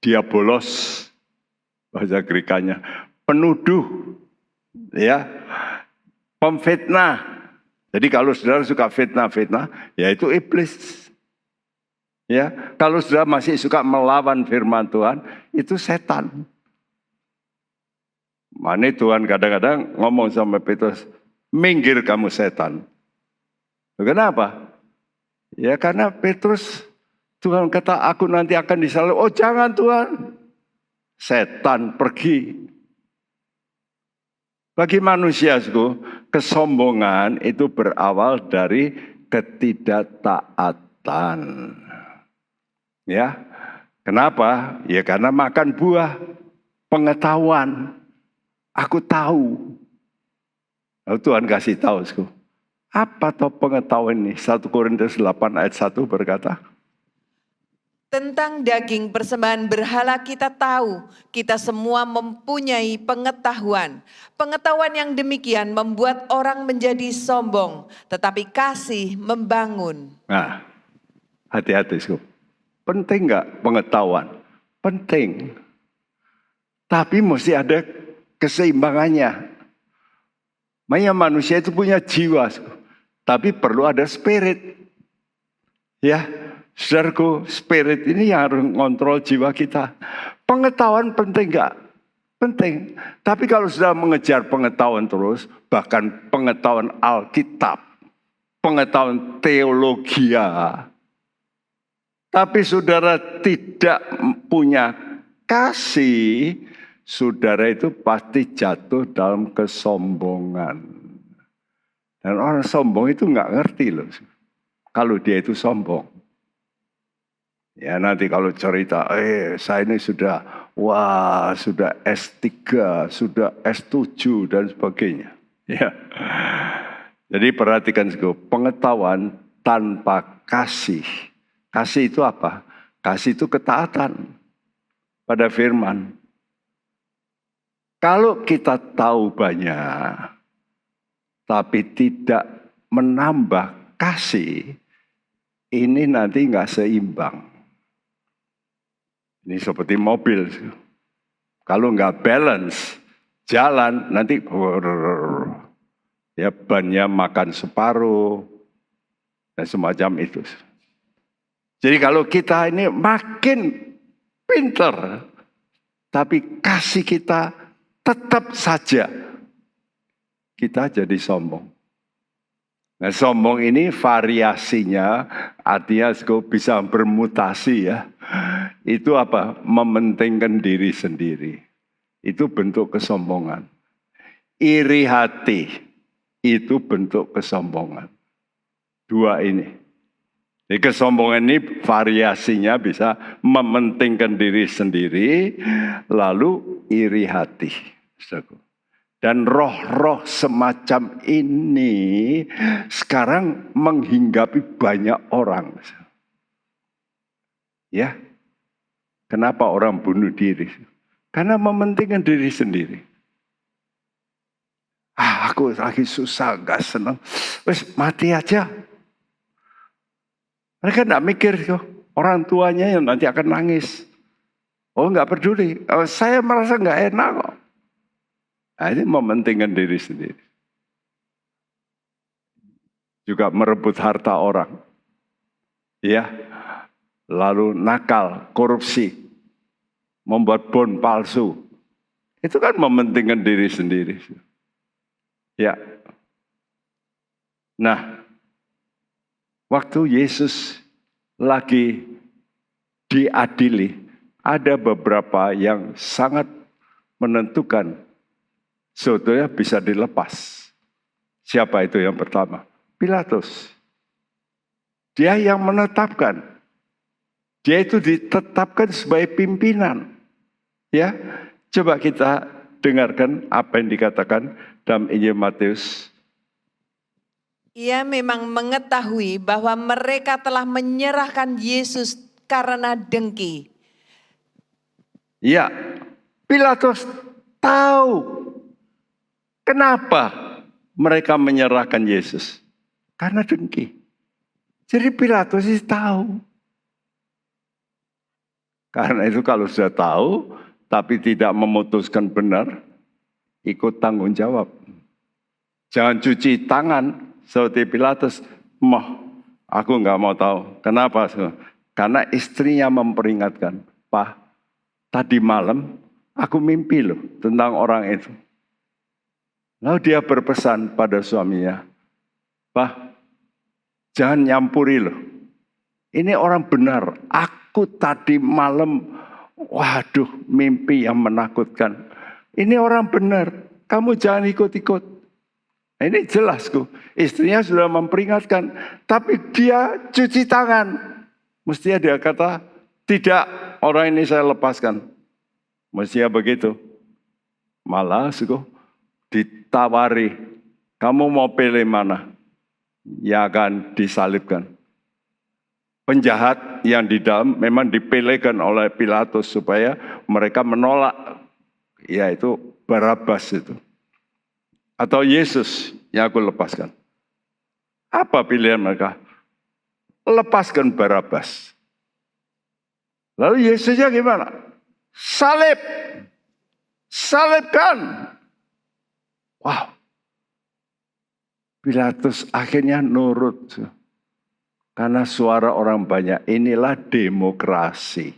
diabolos, bahasa Grekanya, penuduh, ya, pemfitnah. Jadi kalau saudara suka fitnah-fitnah, ya itu iblis. Ya, kalau saudara masih suka melawan firman Tuhan, itu setan. Mana Tuhan kadang-kadang ngomong sama Petrus, minggir kamu setan. Kenapa? Ya karena Petrus, Tuhan kata aku nanti akan disalib. Oh jangan Tuhan, setan pergi. Bagi manusia, kesombongan itu berawal dari ketidaktaatan. Ya, kenapa? Ya karena makan buah pengetahuan. Aku tahu. Lalu Tuhan kasih tahu, apa toh pengetahuan ini? 1 Korintus 8 ayat 1 berkata, tentang daging persembahan berhala kita tahu, kita semua mempunyai pengetahuan. Pengetahuan yang demikian membuat orang menjadi sombong, tetapi kasih membangun. Nah, hati-hati. Penting nggak pengetahuan? Penting. Tapi mesti ada keseimbangannya. Makanya manusia itu punya jiwa, tapi perlu ada spirit. Ya, saudaraku, spirit ini yang harus ngontrol jiwa kita. Pengetahuan penting nggak? Penting. Tapi kalau sudah mengejar pengetahuan terus, bahkan pengetahuan Alkitab, pengetahuan teologia, tapi saudara tidak punya kasih, saudara itu pasti jatuh dalam kesombongan. Dan orang sombong itu nggak ngerti loh, kalau dia itu sombong. Ya nanti kalau cerita, saya ini sudah S3, sudah S7 dan sebagainya. Ya. Jadi perhatikan pengetahuan tanpa kasih. Kasih itu apa? Kasih itu ketaatan pada firman. Kalau kita tahu banyak, tapi tidak menambah kasih, ini nanti nggak seimbang. Ini seperti mobil. Kalau nggak balance, jalan nanti ya bannya makan separuh dan semacam itu. Jadi kalau kita ini makin pinter, tapi kasih kita tetap saja, kita jadi sombong. Nah sombong ini variasinya artinya bisa bermutasi ya. Itu apa? Mementingkan diri sendiri. Itu bentuk kesombongan. Iri hati itu bentuk kesombongan. Dua ini. Jadi kesombongan ini variasinya bisa mementingkan diri sendiri, lalu iri hati. Dan roh-roh semacam ini sekarang menghinggapi banyak orang. Ya, kenapa orang bunuh diri? Karena mementingkan diri sendiri. Aku lagi susah, gak senang. Wes mati aja. Mereka gak mikir kok. Orang tuanya yang nanti akan nangis. Oh gak peduli. Saya merasa gak enak kok. Nah, ini mementingkan diri sendiri. Juga merebut harta orang. Ya. Lalu nakal, korupsi, membuat bon palsu. Itu kan mementingkan diri sendiri. Ya. Nah, waktu Yesus lagi diadili, ada beberapa yang sangat menentukan sebetulnya bisa dilepas. Siapa itu yang pertama? Pilatus. Dia yang menetapkan. Dia itu ditetapkan sebagai pimpinan. Ya, coba kita dengarkan apa yang dikatakan dalam Injil Matius. Ia memang mengetahui bahwa mereka telah menyerahkan Yesus karena dengki. Ya, Pilatus tahu kenapa mereka menyerahkan Yesus. Karena dengki. Jadi Pilatus itu tahu. Karena itu kalau sudah tahu, tapi tidak memutuskan benar, ikut tanggung jawab. Jangan cuci tangan seperti Pilatus. Aku nggak mau tahu. Kenapa? Karena istrinya memperingatkan. Pak, tadi malam aku mimpi loh tentang orang itu. Lalu dia berpesan pada suaminya. Pak, jangan nyampuri loh. Ini orang benar. Aku tadi malam, waduh, mimpi yang menakutkan. Ini orang benar, kamu jangan ikut-ikut. Nah, ini jelas kok, istrinya sudah memperingatkan, tapi dia cuci tangan. Mestinya dia kata, tidak, orang ini saya lepaskan. Mestinya begitu. Malah kok ditawari, kamu mau pilih mana? Yang akan disalibkan. Penjahat yang di dalam memang dipilihkan oleh Pilatus supaya mereka menolak, yaitu Barabas itu. Atau Yesus yang aku lepaskan. Apa pilihan mereka? Lepaskan Barabas. Lalu Yesusnya gimana? Salib. Salibkan. Wow. Pilatus akhirnya nurut. Karena suara orang banyak, inilah demokrasi.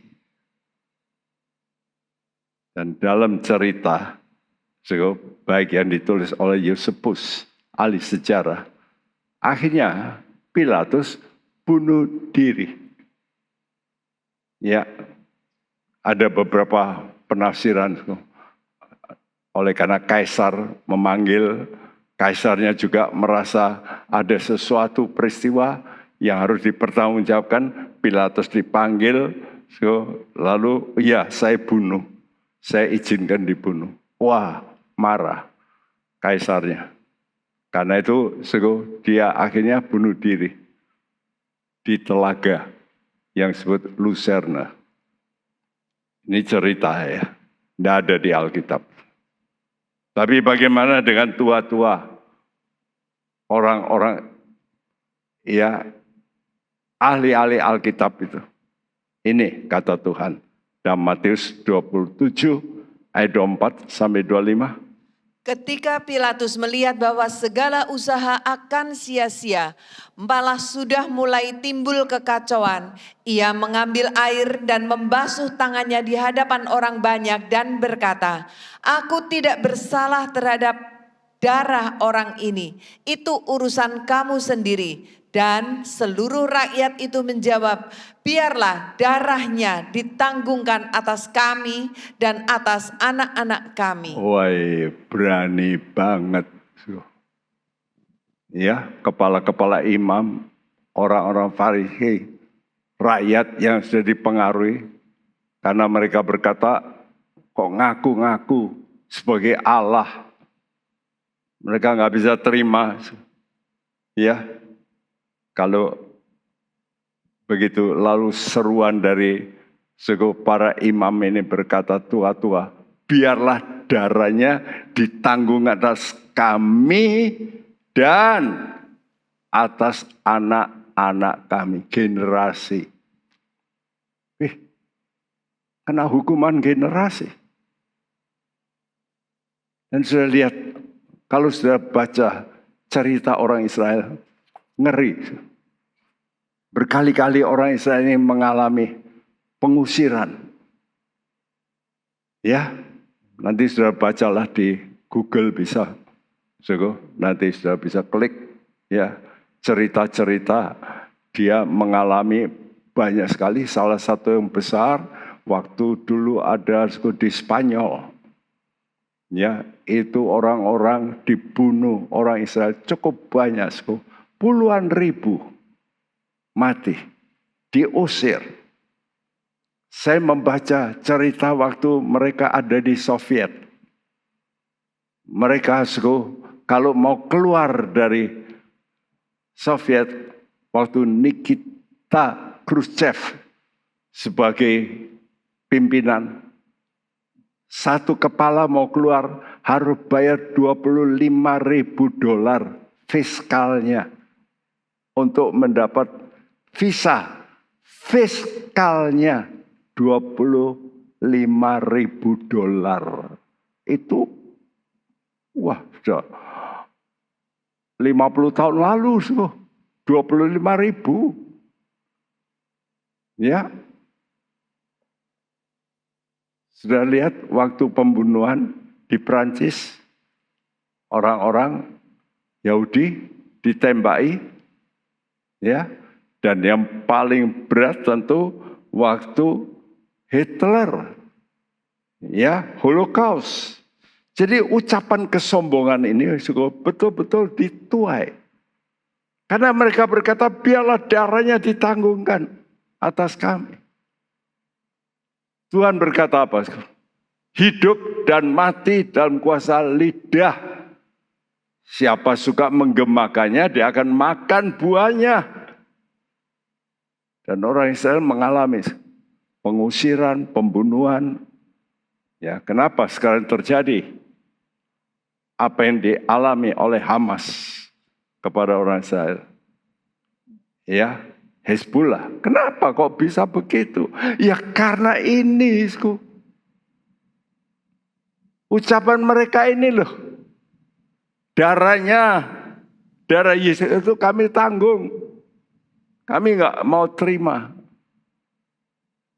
Dan dalam cerita, baik yang ditulis oleh Yosefus, ahli sejarah, akhirnya Pilatus bunuh diri. Ya, ada beberapa penafsiran. Oleh karena kaisar memanggil, kaisarnya juga merasa ada sesuatu peristiwa yang harus dipertanggungjawabkan. Pilatus dipanggil, lalu ya saya bunuh, saya izinkan dibunuh. Wah, marah kaisarnya. Karena itu dia akhirnya bunuh diri di telaga yang disebut Luserna. Ini cerita ya, tidak ada di Alkitab. Tapi bagaimana dengan tua-tua, orang-orang ya ahli-ahli Alkitab itu? Ini kata Tuhan dalam Matius 27 ayat 24 sampai 25. Ketika Pilatus melihat bahwa segala usaha akan sia-sia, malah sudah mulai timbul kekacauan, ia mengambil air dan membasuh tangannya di hadapan orang banyak dan berkata, "Aku tidak bersalah terhadap darah orang ini, itu urusan kamu sendiri." Dan seluruh rakyat itu menjawab, "Biarlah darahnya ditanggungkan atas kami dan atas anak-anak kami." Wah, berani banget. Ya, kepala-kepala imam, orang-orang Farisi, rakyat yang sudah dipengaruhi, karena mereka berkata, kok ngaku-ngaku sebagai Allah. Mereka nggak bisa terima. Ya, kalau begitu, lalu seruan dari para imam ini berkata, tua-tua, biarlah darahnya ditanggung atas kami dan atas anak-anak kami, generasi. Kena hukuman generasi. Dan sudah lihat, kalau sudah baca cerita orang Israel, ngeri. Berkali-kali orang Israel ini mengalami pengusiran. Ya, nanti sudah bacalah di Google bisa. Nanti sudah bisa klik ya, cerita-cerita dia mengalami banyak sekali. Salah satu yang besar waktu dulu ada di Spanyol. Ya, itu orang-orang dibunuh, orang Israel cukup banyak, puluhan ribu mati, diusir. Saya membaca cerita waktu mereka ada di Soviet. Mereka kalau mau keluar dari Soviet, waktu Nikita Khrushchev sebagai pimpinan, satu kepala mau keluar harus bayar $25.000 fiskalnya untuk mendapat visa. Fiskalnya $25.000. Itu wah, sudah 50 tahun lalu, 25.000. Ya. Sudah lihat waktu pembunuhan di Prancis, orang-orang Yahudi ditembaki, ya. Dan yang paling berat tentu waktu Hitler, ya, Holocaust. Jadi ucapan kesombongan ini betul-betul dituai. Karena mereka berkata, biarlah darahnya ditanggungkan atas kami. Tuhan berkata apa? Hidup dan mati dalam kuasa lidah. Siapa suka menggemakannya, dia akan makan buahnya. Dan orang Israel mengalami pengusiran, pembunuhan. Ya, kenapa sekarang terjadi? Apa yang dialami oleh Hamas kepada orang Israel? Ya, Hezbollah. Kenapa kok bisa begitu? Ya karena ini, ucapan mereka ini loh. Darah Yesus itu kami tanggung. Kami nggak mau terima.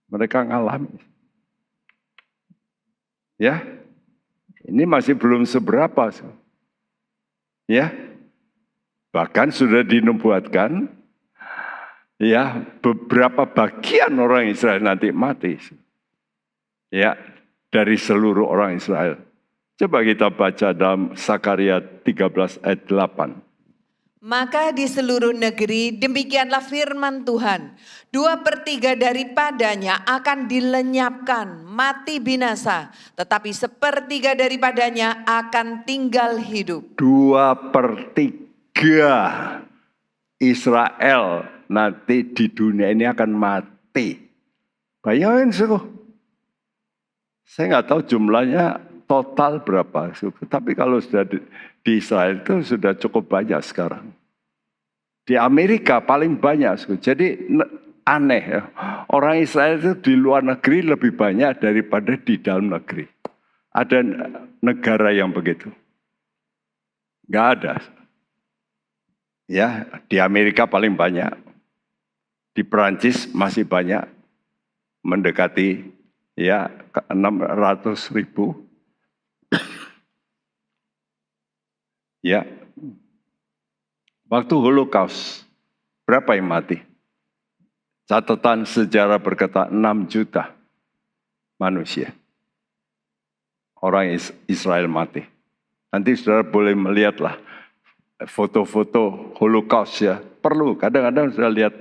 Mereka ngalami. Ya, ini masih belum seberapa. Ya, bahkan sudah dinubuatkan, ya, beberapa bagian orang Israel nanti mati. Ya, dari seluruh orang Israel. Coba kita baca dalam Sakaria 13 ayat 8. Maka di seluruh negeri demikianlah firman Tuhan. 2/3 daripadanya akan dilenyapkan, mati binasa. Tetapi 1/3 daripadanya akan tinggal hidup. 2/3 Israel nanti di dunia ini akan mati. Bayangin suku. Saya nggak tahu jumlahnya total berapa, tapi kalau sudah di Israel itu sudah cukup banyak sekarang. Di Amerika paling banyak, jadi aneh ya. Orang Israel itu di luar negeri lebih banyak daripada di dalam negeri. Ada negara yang begitu? Nggak ada. Ya, di Amerika paling banyak. Di Perancis masih banyak, mendekati ya 600.000. Ya, waktu Holocaust berapa yang mati? Catatan sejarah berkata 6 juta manusia. Orang Israel mati. Nanti saudara boleh melihatlah foto-foto Holocaust ya. Perlu, kadang-kadang sudah lihat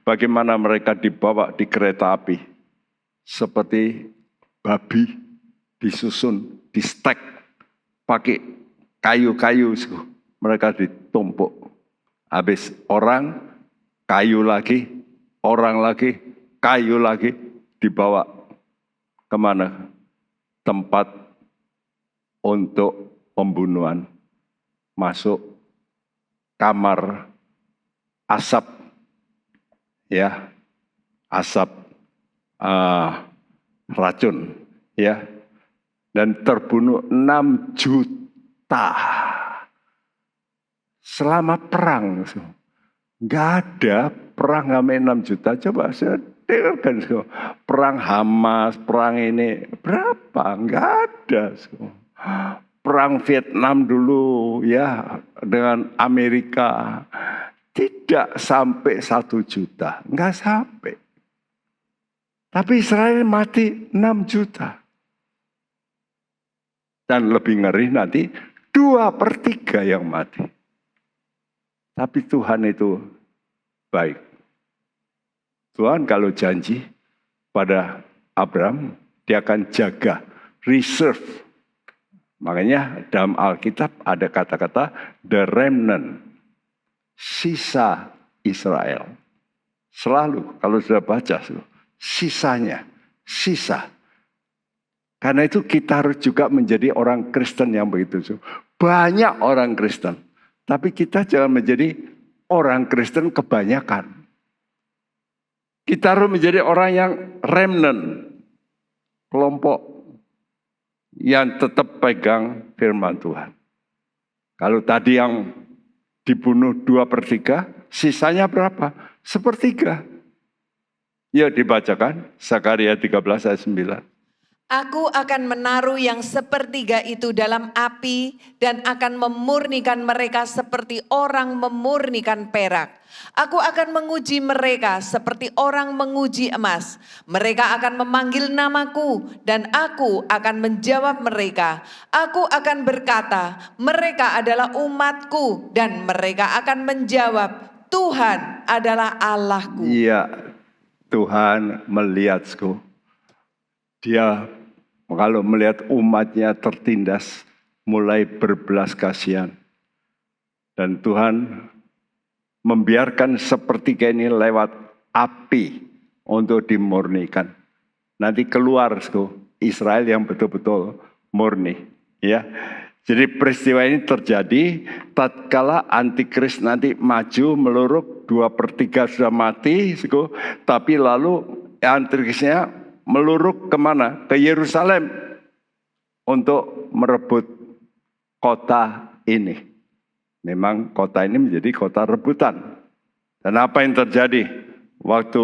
bagaimana mereka dibawa di kereta api. Seperti babi disusun, di stek, pakai kayu-kayu, mereka ditumpuk. Habis orang, kayu lagi, orang lagi, kayu lagi, dibawa kemana? Tempat untuk pembunuhan. Masuk kamar asap, ya, asap racun, ya, dan terbunuh 6 juta. Selama perang, nggak ada perang sampai 6 juta. Coba saya dengarkan, perang Hamas, perang ini berapa? Nggak ada. Perang Vietnam dulu ya dengan Amerika tidak sampai 1 juta, nggak sampai. Tapi Israel mati 6 juta. Dan lebih ngeri nanti 2/3 yang mati. Tapi Tuhan itu baik. Tuhan kalau janji pada Abraham, dia akan jaga, reserve. Makanya dalam Alkitab ada kata-kata the remnant, sisa Israel. Selalu kalau sudah baca, sisanya, sisa. Karena itu kita harus juga menjadi orang Kristen yang begitu. Banyak orang Kristen. Tapi kita jangan menjadi orang Kristen kebanyakan. Kita harus menjadi orang yang remnant. Kelompok yang tetap pegang firman Tuhan. Kalau tadi yang dibunuh 2/3, sisanya berapa? 1/3. Ya dibacakan, Sakaria 13 ayat 9. Aku akan menaruh yang 1/3 itu dalam api dan akan memurnikan mereka seperti orang memurnikan perak. Aku akan menguji mereka seperti orang menguji emas. Mereka akan memanggil namaku dan aku akan menjawab mereka. Aku akan berkata, mereka adalah umatku, dan mereka akan menjawab, Tuhan adalah Allahku. Iya, Tuhan melihatku. Dia kalau melihat umatnya tertindas, mulai berbelas kasihan. Dan Tuhan membiarkan 1/3 ini lewat api untuk dimurnikan. Nanti keluar Israel yang betul-betul murni. Ya, jadi peristiwa ini terjadi tatkala antikris nanti maju meluruk, 2/3 sudah mati, tapi lalu antikrisnya meluruk kemana? Ke Yerusalem untuk merebut kota ini. Memang kota ini menjadi kota rebutan. Dan apa yang terjadi waktu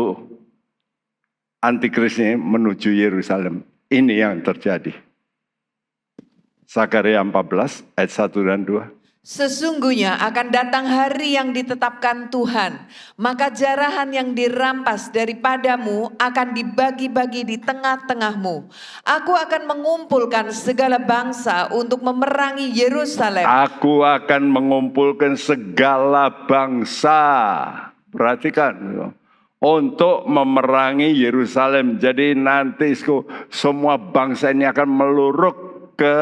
antikris ini menuju Yerusalem? Ini yang terjadi. Sakaria 14 ayat 1 dan 2. Sesungguhnya akan datang hari yang ditetapkan Tuhan, maka jarahan yang dirampas daripadamu akan dibagi-bagi di tengah-tengahmu. Aku akan mengumpulkan segala bangsa untuk memerangi Yerusalem. Aku akan mengumpulkan segala bangsa. Perhatikan, untuk memerangi Yerusalem. Jadi nanti semua bangsa ini akan meluruk ke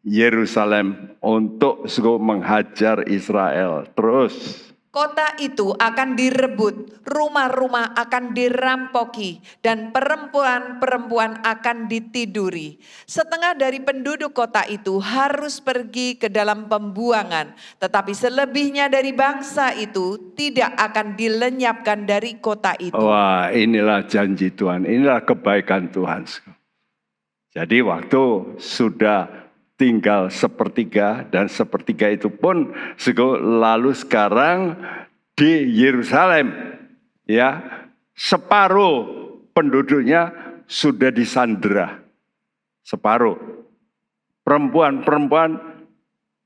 Yerusalem untuk menghajar Israel. Terus Kota itu akan direbut, rumah-rumah akan dirampoki, dan perempuan-perempuan akan ditiduri. Setengah dari penduduk kota itu harus pergi ke dalam pembuangan, tetapi selebihnya dari bangsa itu tidak akan dilenyapkan dari kota itu. Wah, inilah janji Tuhan, inilah kebaikan Tuhan. Jadi waktu sudah tinggal sepertiga, dan sepertiga itu pun lalu sekarang di Yerusalem, ya, separuh penduduknya sudah disandera, separuh perempuan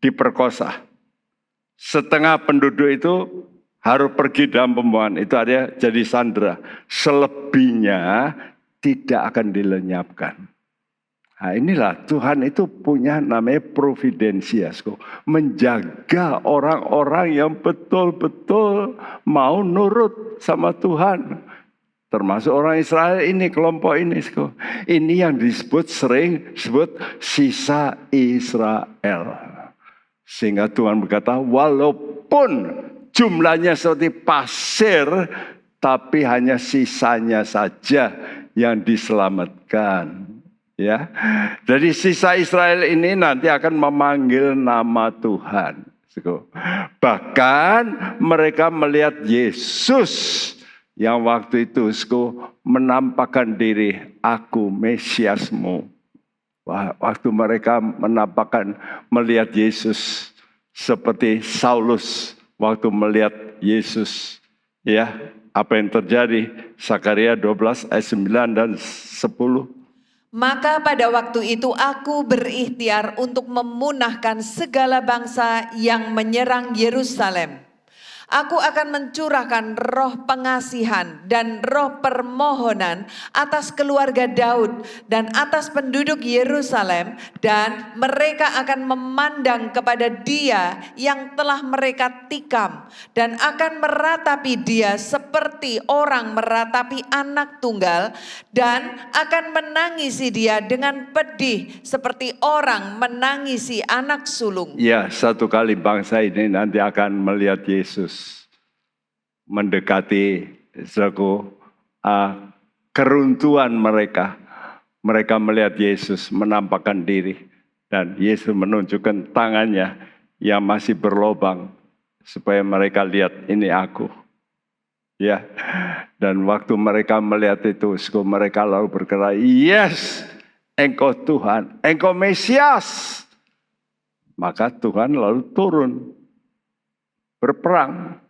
diperkosa, setengah penduduk itu harus pergi dalam pembuangan, itu ada jadi sandera, selebihnya tidak akan dilenyapkan. Nah, inilah Tuhan itu punya namanya providensia, menjaga orang-orang yang betul-betul mau nurut sama Tuhan. Termasuk orang Israel ini, kelompok ini. Ini yang sering disebut sisa Israel. Sehingga Tuhan berkata, walaupun jumlahnya seperti pasir, tapi hanya sisanya saja yang diselamatkan. Ya, jadi sisa Israel ini nanti akan memanggil nama Tuhan. Bahkan mereka melihat Yesus yang waktu itu menampakkan diri, aku Mesiasmu. Waktu mereka melihat Yesus seperti Saulus waktu melihat Yesus, ya, apa yang terjadi? Sakaria 12 ayat 9 dan 10. Maka pada waktu itu aku berikhtiar untuk memunahkan segala bangsa yang menyerang Yerusalem. Aku akan mencurahkan roh pengasihan dan roh permohonan atas keluarga Daud dan atas penduduk Yerusalem, dan mereka akan memandang kepada Dia yang telah mereka tikam dan akan meratapi Dia seperti orang meratapi anak tunggal, dan akan menangisi Dia dengan pedih seperti orang menangisi anak sulung. Ya, satu kali bangsa ini nanti akan melihat Yesus mendekati keruntuhan mereka. Mereka melihat Yesus menampakkan diri, dan Yesus menunjukkan tangannya yang masih berlobang supaya mereka lihat, ini aku. Ya, dan waktu mereka melihat itu, mereka lalu berkata, yes, Engkau Tuhan, Engkau Mesias. Maka Tuhan lalu turun berperang.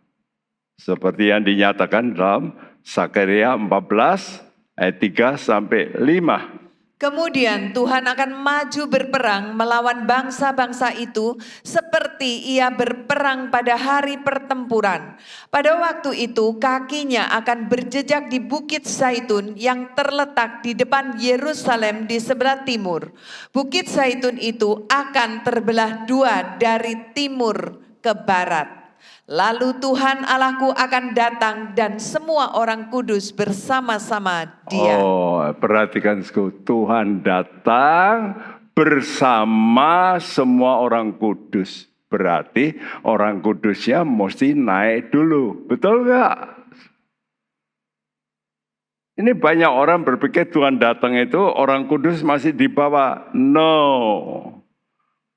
Seperti yang dinyatakan dalam Sakaria 14 ayat 3 sampai 5. Kemudian Tuhan akan maju berperang melawan bangsa-bangsa itu seperti Ia berperang pada hari pertempuran. Pada waktu itu kakinya akan berjejak di Bukit Zaitun yang terletak di depan Yerusalem di sebelah timur. Bukit Zaitun itu akan terbelah dua dari timur ke barat. Lalu Tuhan Allahku akan datang dan semua orang kudus bersama-sama Dia. Oh, perhatikan, Tuhan datang bersama semua orang kudus. Berarti orang kudusnya mesti naik dulu. Betul nggak? Ini banyak orang berpikir Tuhan datang itu orang kudus masih di bawah. No.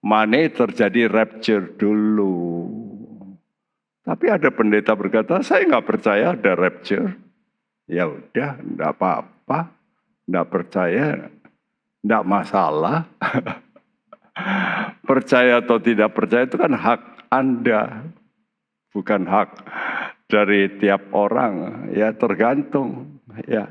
Mana terjadi rapture dulu. Tapi ada pendeta berkata, saya nggak percaya ada rapture. Ya udah, enggak apa-apa. Enggak percaya, enggak masalah. Percaya atau tidak percaya itu kan hak Anda. Bukan hak dari tiap orang. Ya tergantung. Ya.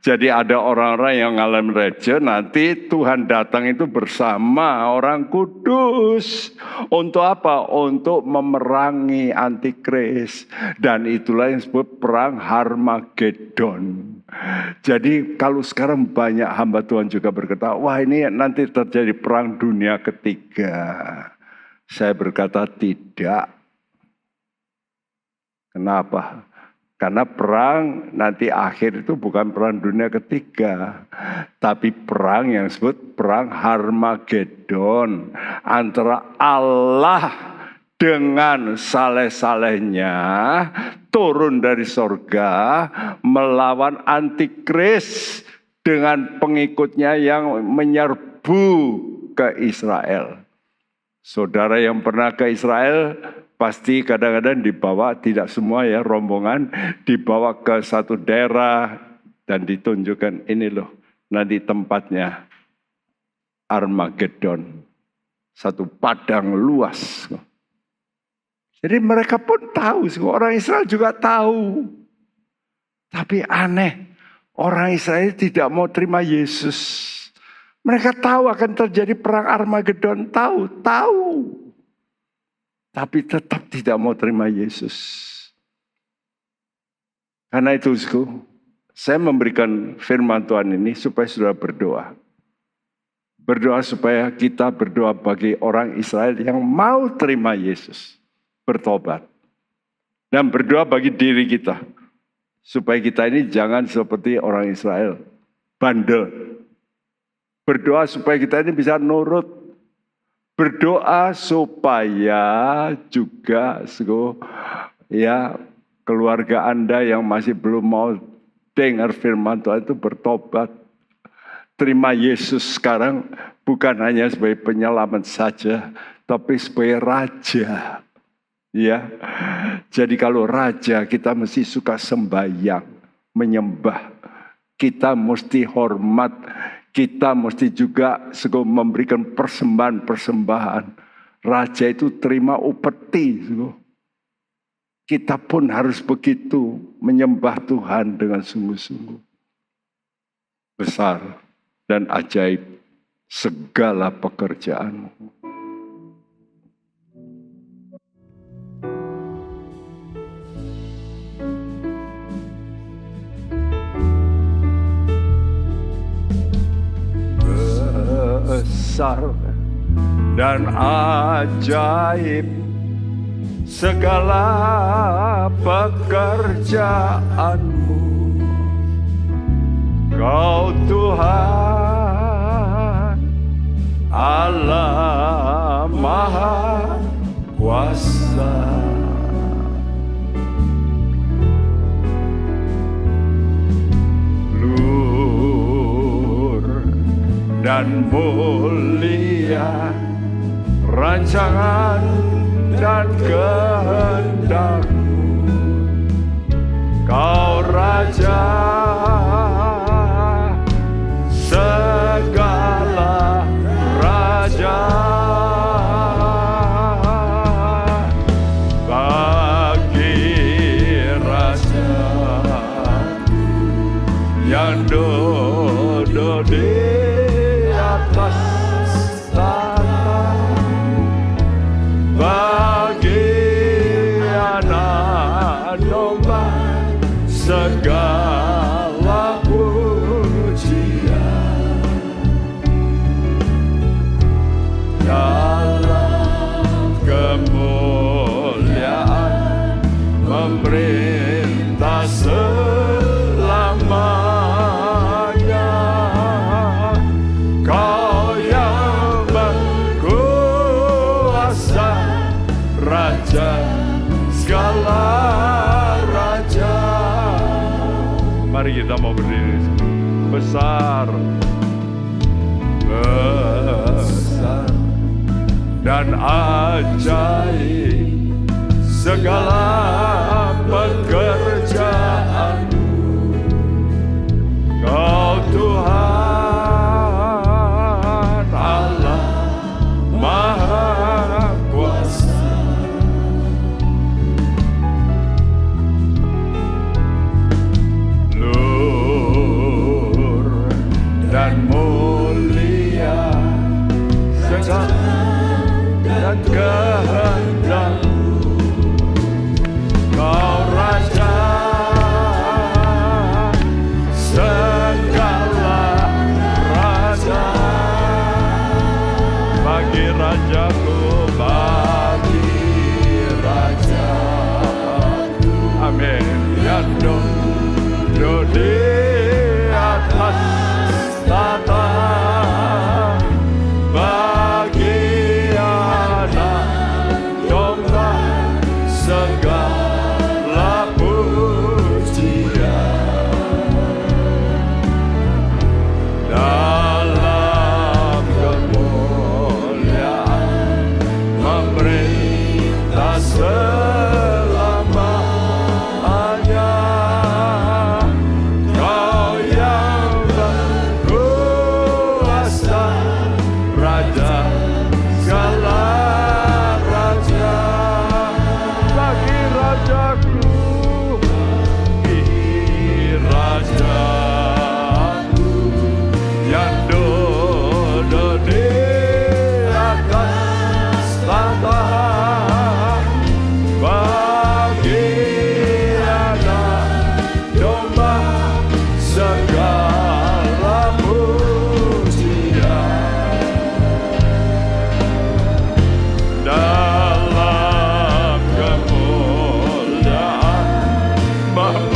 Jadi ada orang-orang yang ngalamin raja, nanti Tuhan datang itu bersama orang kudus. Untuk apa? Untuk memerangi antikris. Dan itulah yang disebut perang Harmagedon. Jadi kalau sekarang banyak hamba Tuhan juga berkata, wah ini nanti terjadi perang dunia ketiga. Saya berkata tidak. Kenapa? Karena perang nanti akhir itu bukan perang dunia ketiga. Tapi perang yang disebut perang Harmagedon. Antara Allah dengan saleh-salehnya turun dari sorga melawan antikris dengan pengikutnya yang menyerbu ke Israel. Saudara yang pernah ke Israel pasti kadang-kadang dibawa, tidak semua ya rombongan, dibawa ke satu daerah dan ditunjukkan ini loh nanti tempatnya Armageddon. Satu padang luas. Jadi mereka pun tahu, orang Israel juga tahu. Tapi aneh, orang Israel tidak mau terima Yesus. Mereka tahu akan terjadi perang Armageddon, tahu. Tapi tetap tidak mau terima Yesus. Karena itu, saya memberikan firman Tuhan ini supaya saudara berdoa. Berdoa supaya kita berdoa bagi orang Israel yang mau terima Yesus. Bertobat. Dan berdoa bagi diri kita. Supaya kita ini jangan seperti orang Israel. Bandel. Berdoa supaya kita ini bisa nurut. Berdoa supaya juga ya keluarga Anda yang masih belum mau dengar firman Tuhan itu bertobat. Terima Yesus sekarang bukan hanya sebagai penyelamat saja, tapi sebagai raja. Ya. Jadi kalau raja kita mesti suka sembahyang, menyembah. Kita mesti hormat. Kita mesti juga memberikan persembahan-persembahan. Raja itu terima upeti. Kita pun harus begitu menyembah Tuhan dengan sungguh-sungguh. Besar dan ajaib segala pekerjaanmu. Besar dan ajaib segala pekerjaanmu. Kau Tuhan Allah Maha Kuasa. Dan mulia rancangan dan kehendak-Mu. Kau Raja segala raja, bagi raja yang duduk di segala pujian dalam kemuliaan memerintah selamanya. Kau yang berkuasa, Raja segala. Mari kita mau berdiri. Besar, besar dan ajaib segala pekerjaan-Mu. Kau Tuhan Allah Maha Kuasa.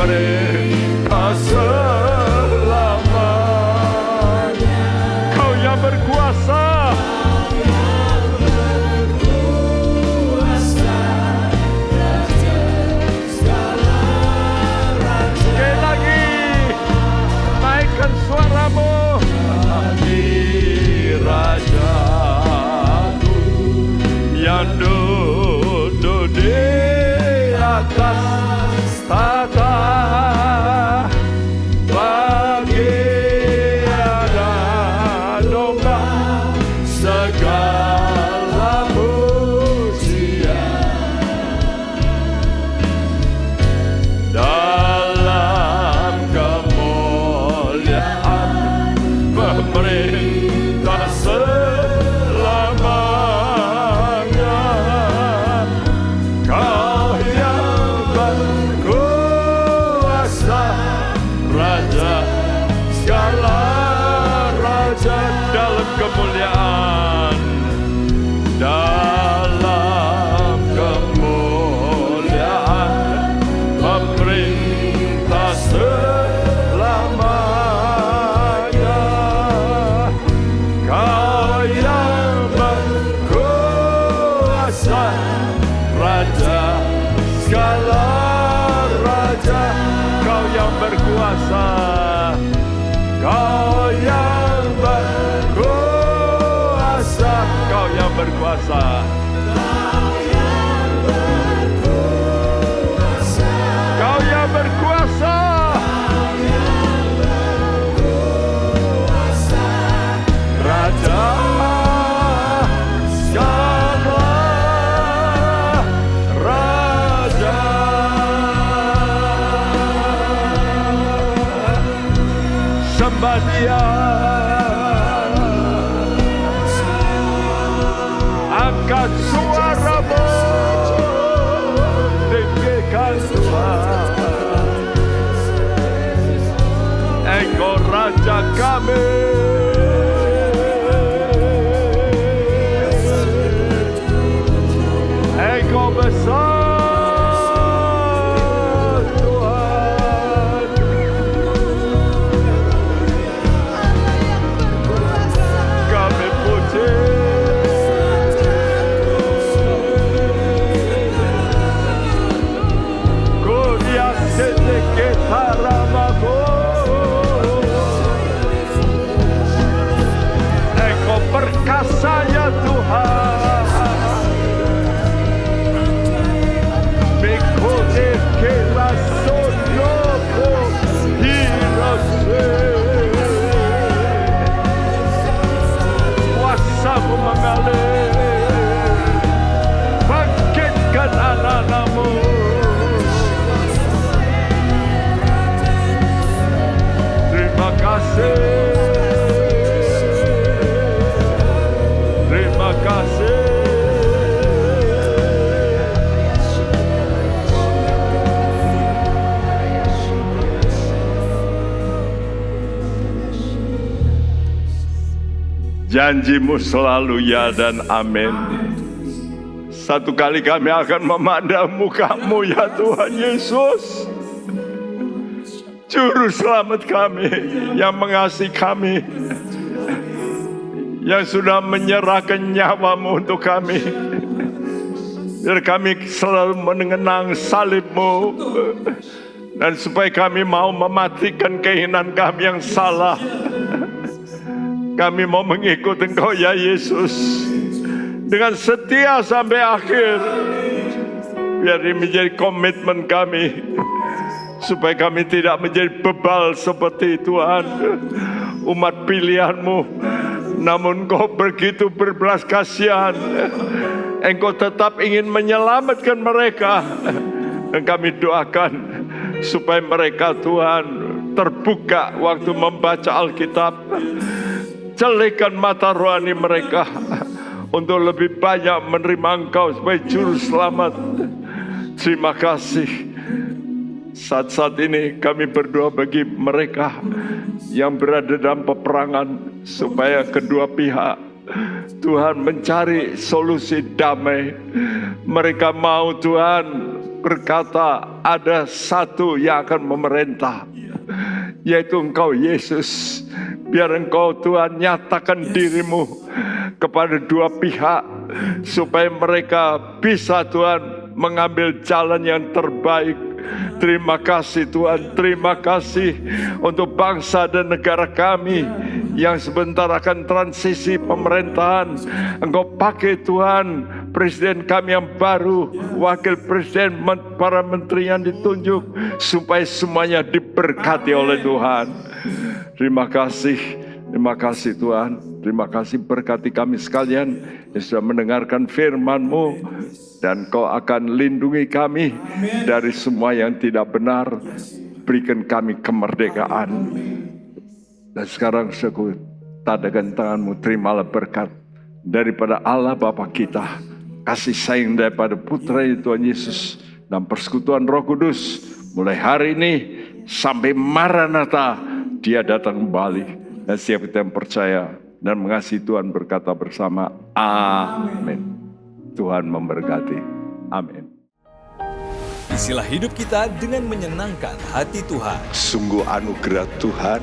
memerintah selamanya. Kau yang berkuasa. Sekali lagi, naikkan suaramu. Rajaku yang duduk di atas tahta, bagian domba segala pujian. Dalam kemuliaan pemerintah selamanya. Kau yang berkuasa, Raja segala raja. Dalam kemuliaan, dalam kemuliaan pemerintah selamanya. Kau yang berkuasa, Raja segala raja. Kau yang berkuasa, kau yang berkuasa, kau yang berkuasa. Kau yang berkuasa. Raja segala raja. Sembah Dia, angkat suaramu, tinggikan Tuhan. Engkau Raja kami. Engkau besar Tuhan. Kami puji. Kuria sedikit haramaku. Engkau perkasa ya Tuhan. Kuasamu mengalir, bangkitkan anak-anakmu. Terima kasih, terima kasih. Janjimu selalu ya dan amin. Satu kali kami akan memandang muka-Mu ya Tuhan Yesus, Juru Selamat kami, yang mengasihi kami, yang sudah menyerahkan nyawa-Mu untuk kami. Biar kami selalu mengenang salib-Mu, dan supaya kami mau mematikan keinginan kami yang salah. Kami mau mengikut Engkau ya Yesus dengan setia sampai akhir. Biar ini menjadi komitmen kami, supaya kami tidak menjadi bebal seperti Tuhan, umat pilihan-Mu. Namun Engkau begitu berbelas kasihan, Engkau tetap ingin menyelamatkan mereka. Dan kami doakan supaya mereka Tuhan terbuka waktu membaca Alkitab. Celikan mata rohani mereka untuk lebih banyak menerima Engkau sebagai Juru Selamat. Terima kasih. Saat-saat ini kami berdoa bagi mereka yang berada dalam peperangan, supaya kedua pihak Tuhan mencari solusi damai. Mereka mau Tuhan berkata ada satu yang akan memerintah, yaitu Engkau Yesus. Biar Engkau Tuhan nyatakan dirimu kepada dua pihak, supaya mereka bisa Tuhan mengambil jalan yang terbaik. Terima kasih Tuhan, terima kasih untuk bangsa dan negara kami yang sebentar akan transisi pemerintahan. Engkau pakai Tuhan presiden kami yang baru, wakil presiden, para menteri yang ditunjuk, supaya semuanya diberkati oleh Tuhan. Terima kasih Tuhan. Terima kasih, berkati kami sekalian yang sudah mendengarkan firman-Mu, dan Kau akan lindungi kami dari semua yang tidak benar. Berikan kami kemerdekaan. Dan sekarang aku tadakan tangan-Mu, terimalah berkat daripada Allah Bapa kita, kasih sayang daripada Putra Tuhan Yesus, dan persekutuan Roh Kudus mulai hari ini sampai Maranatha Dia datang kembali. Dan siap kita yang percaya dan mengasihi Tuhan berkata bersama, amin. Tuhan memberkati. Amin. Isilah hidup kita dengan menyenangkan hati Tuhan. Sungguh anugerah Tuhan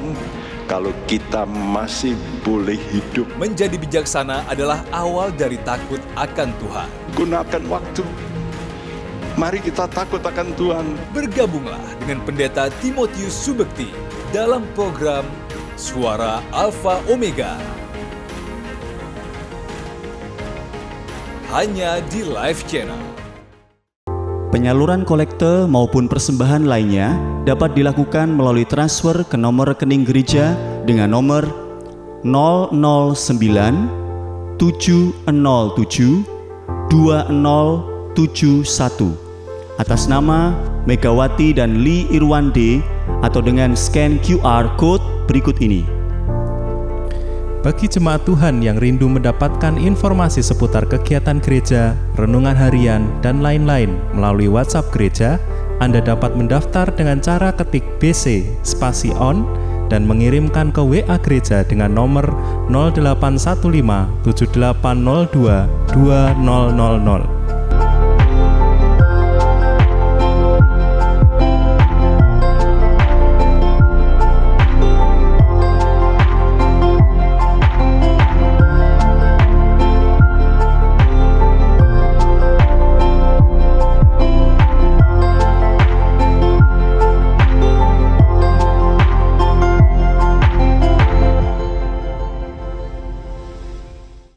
kalau kita masih boleh hidup. Menjadi bijaksana adalah awal dari takut akan Tuhan. Gunakan waktu. Mari kita takut akan Tuhan. Bergabunglah dengan Pendeta Timotius Subekti dalam program Suara Alfa Omega. Hanya di Live Channel. Penyaluran kolekte maupun persembahan lainnya dapat dilakukan melalui transfer ke nomor rekening gereja dengan nomor 009 707 2071 atas nama Megawati dan Lee Irwande, atau dengan scan QR Code berikut ini. Bagi jemaat Tuhan yang rindu mendapatkan informasi seputar kegiatan gereja, renungan harian, dan lain-lain melalui WhatsApp gereja, Anda dapat mendaftar dengan cara ketik BC spasi on dan mengirimkan ke WA gereja dengan nomor 0815 7802 2000.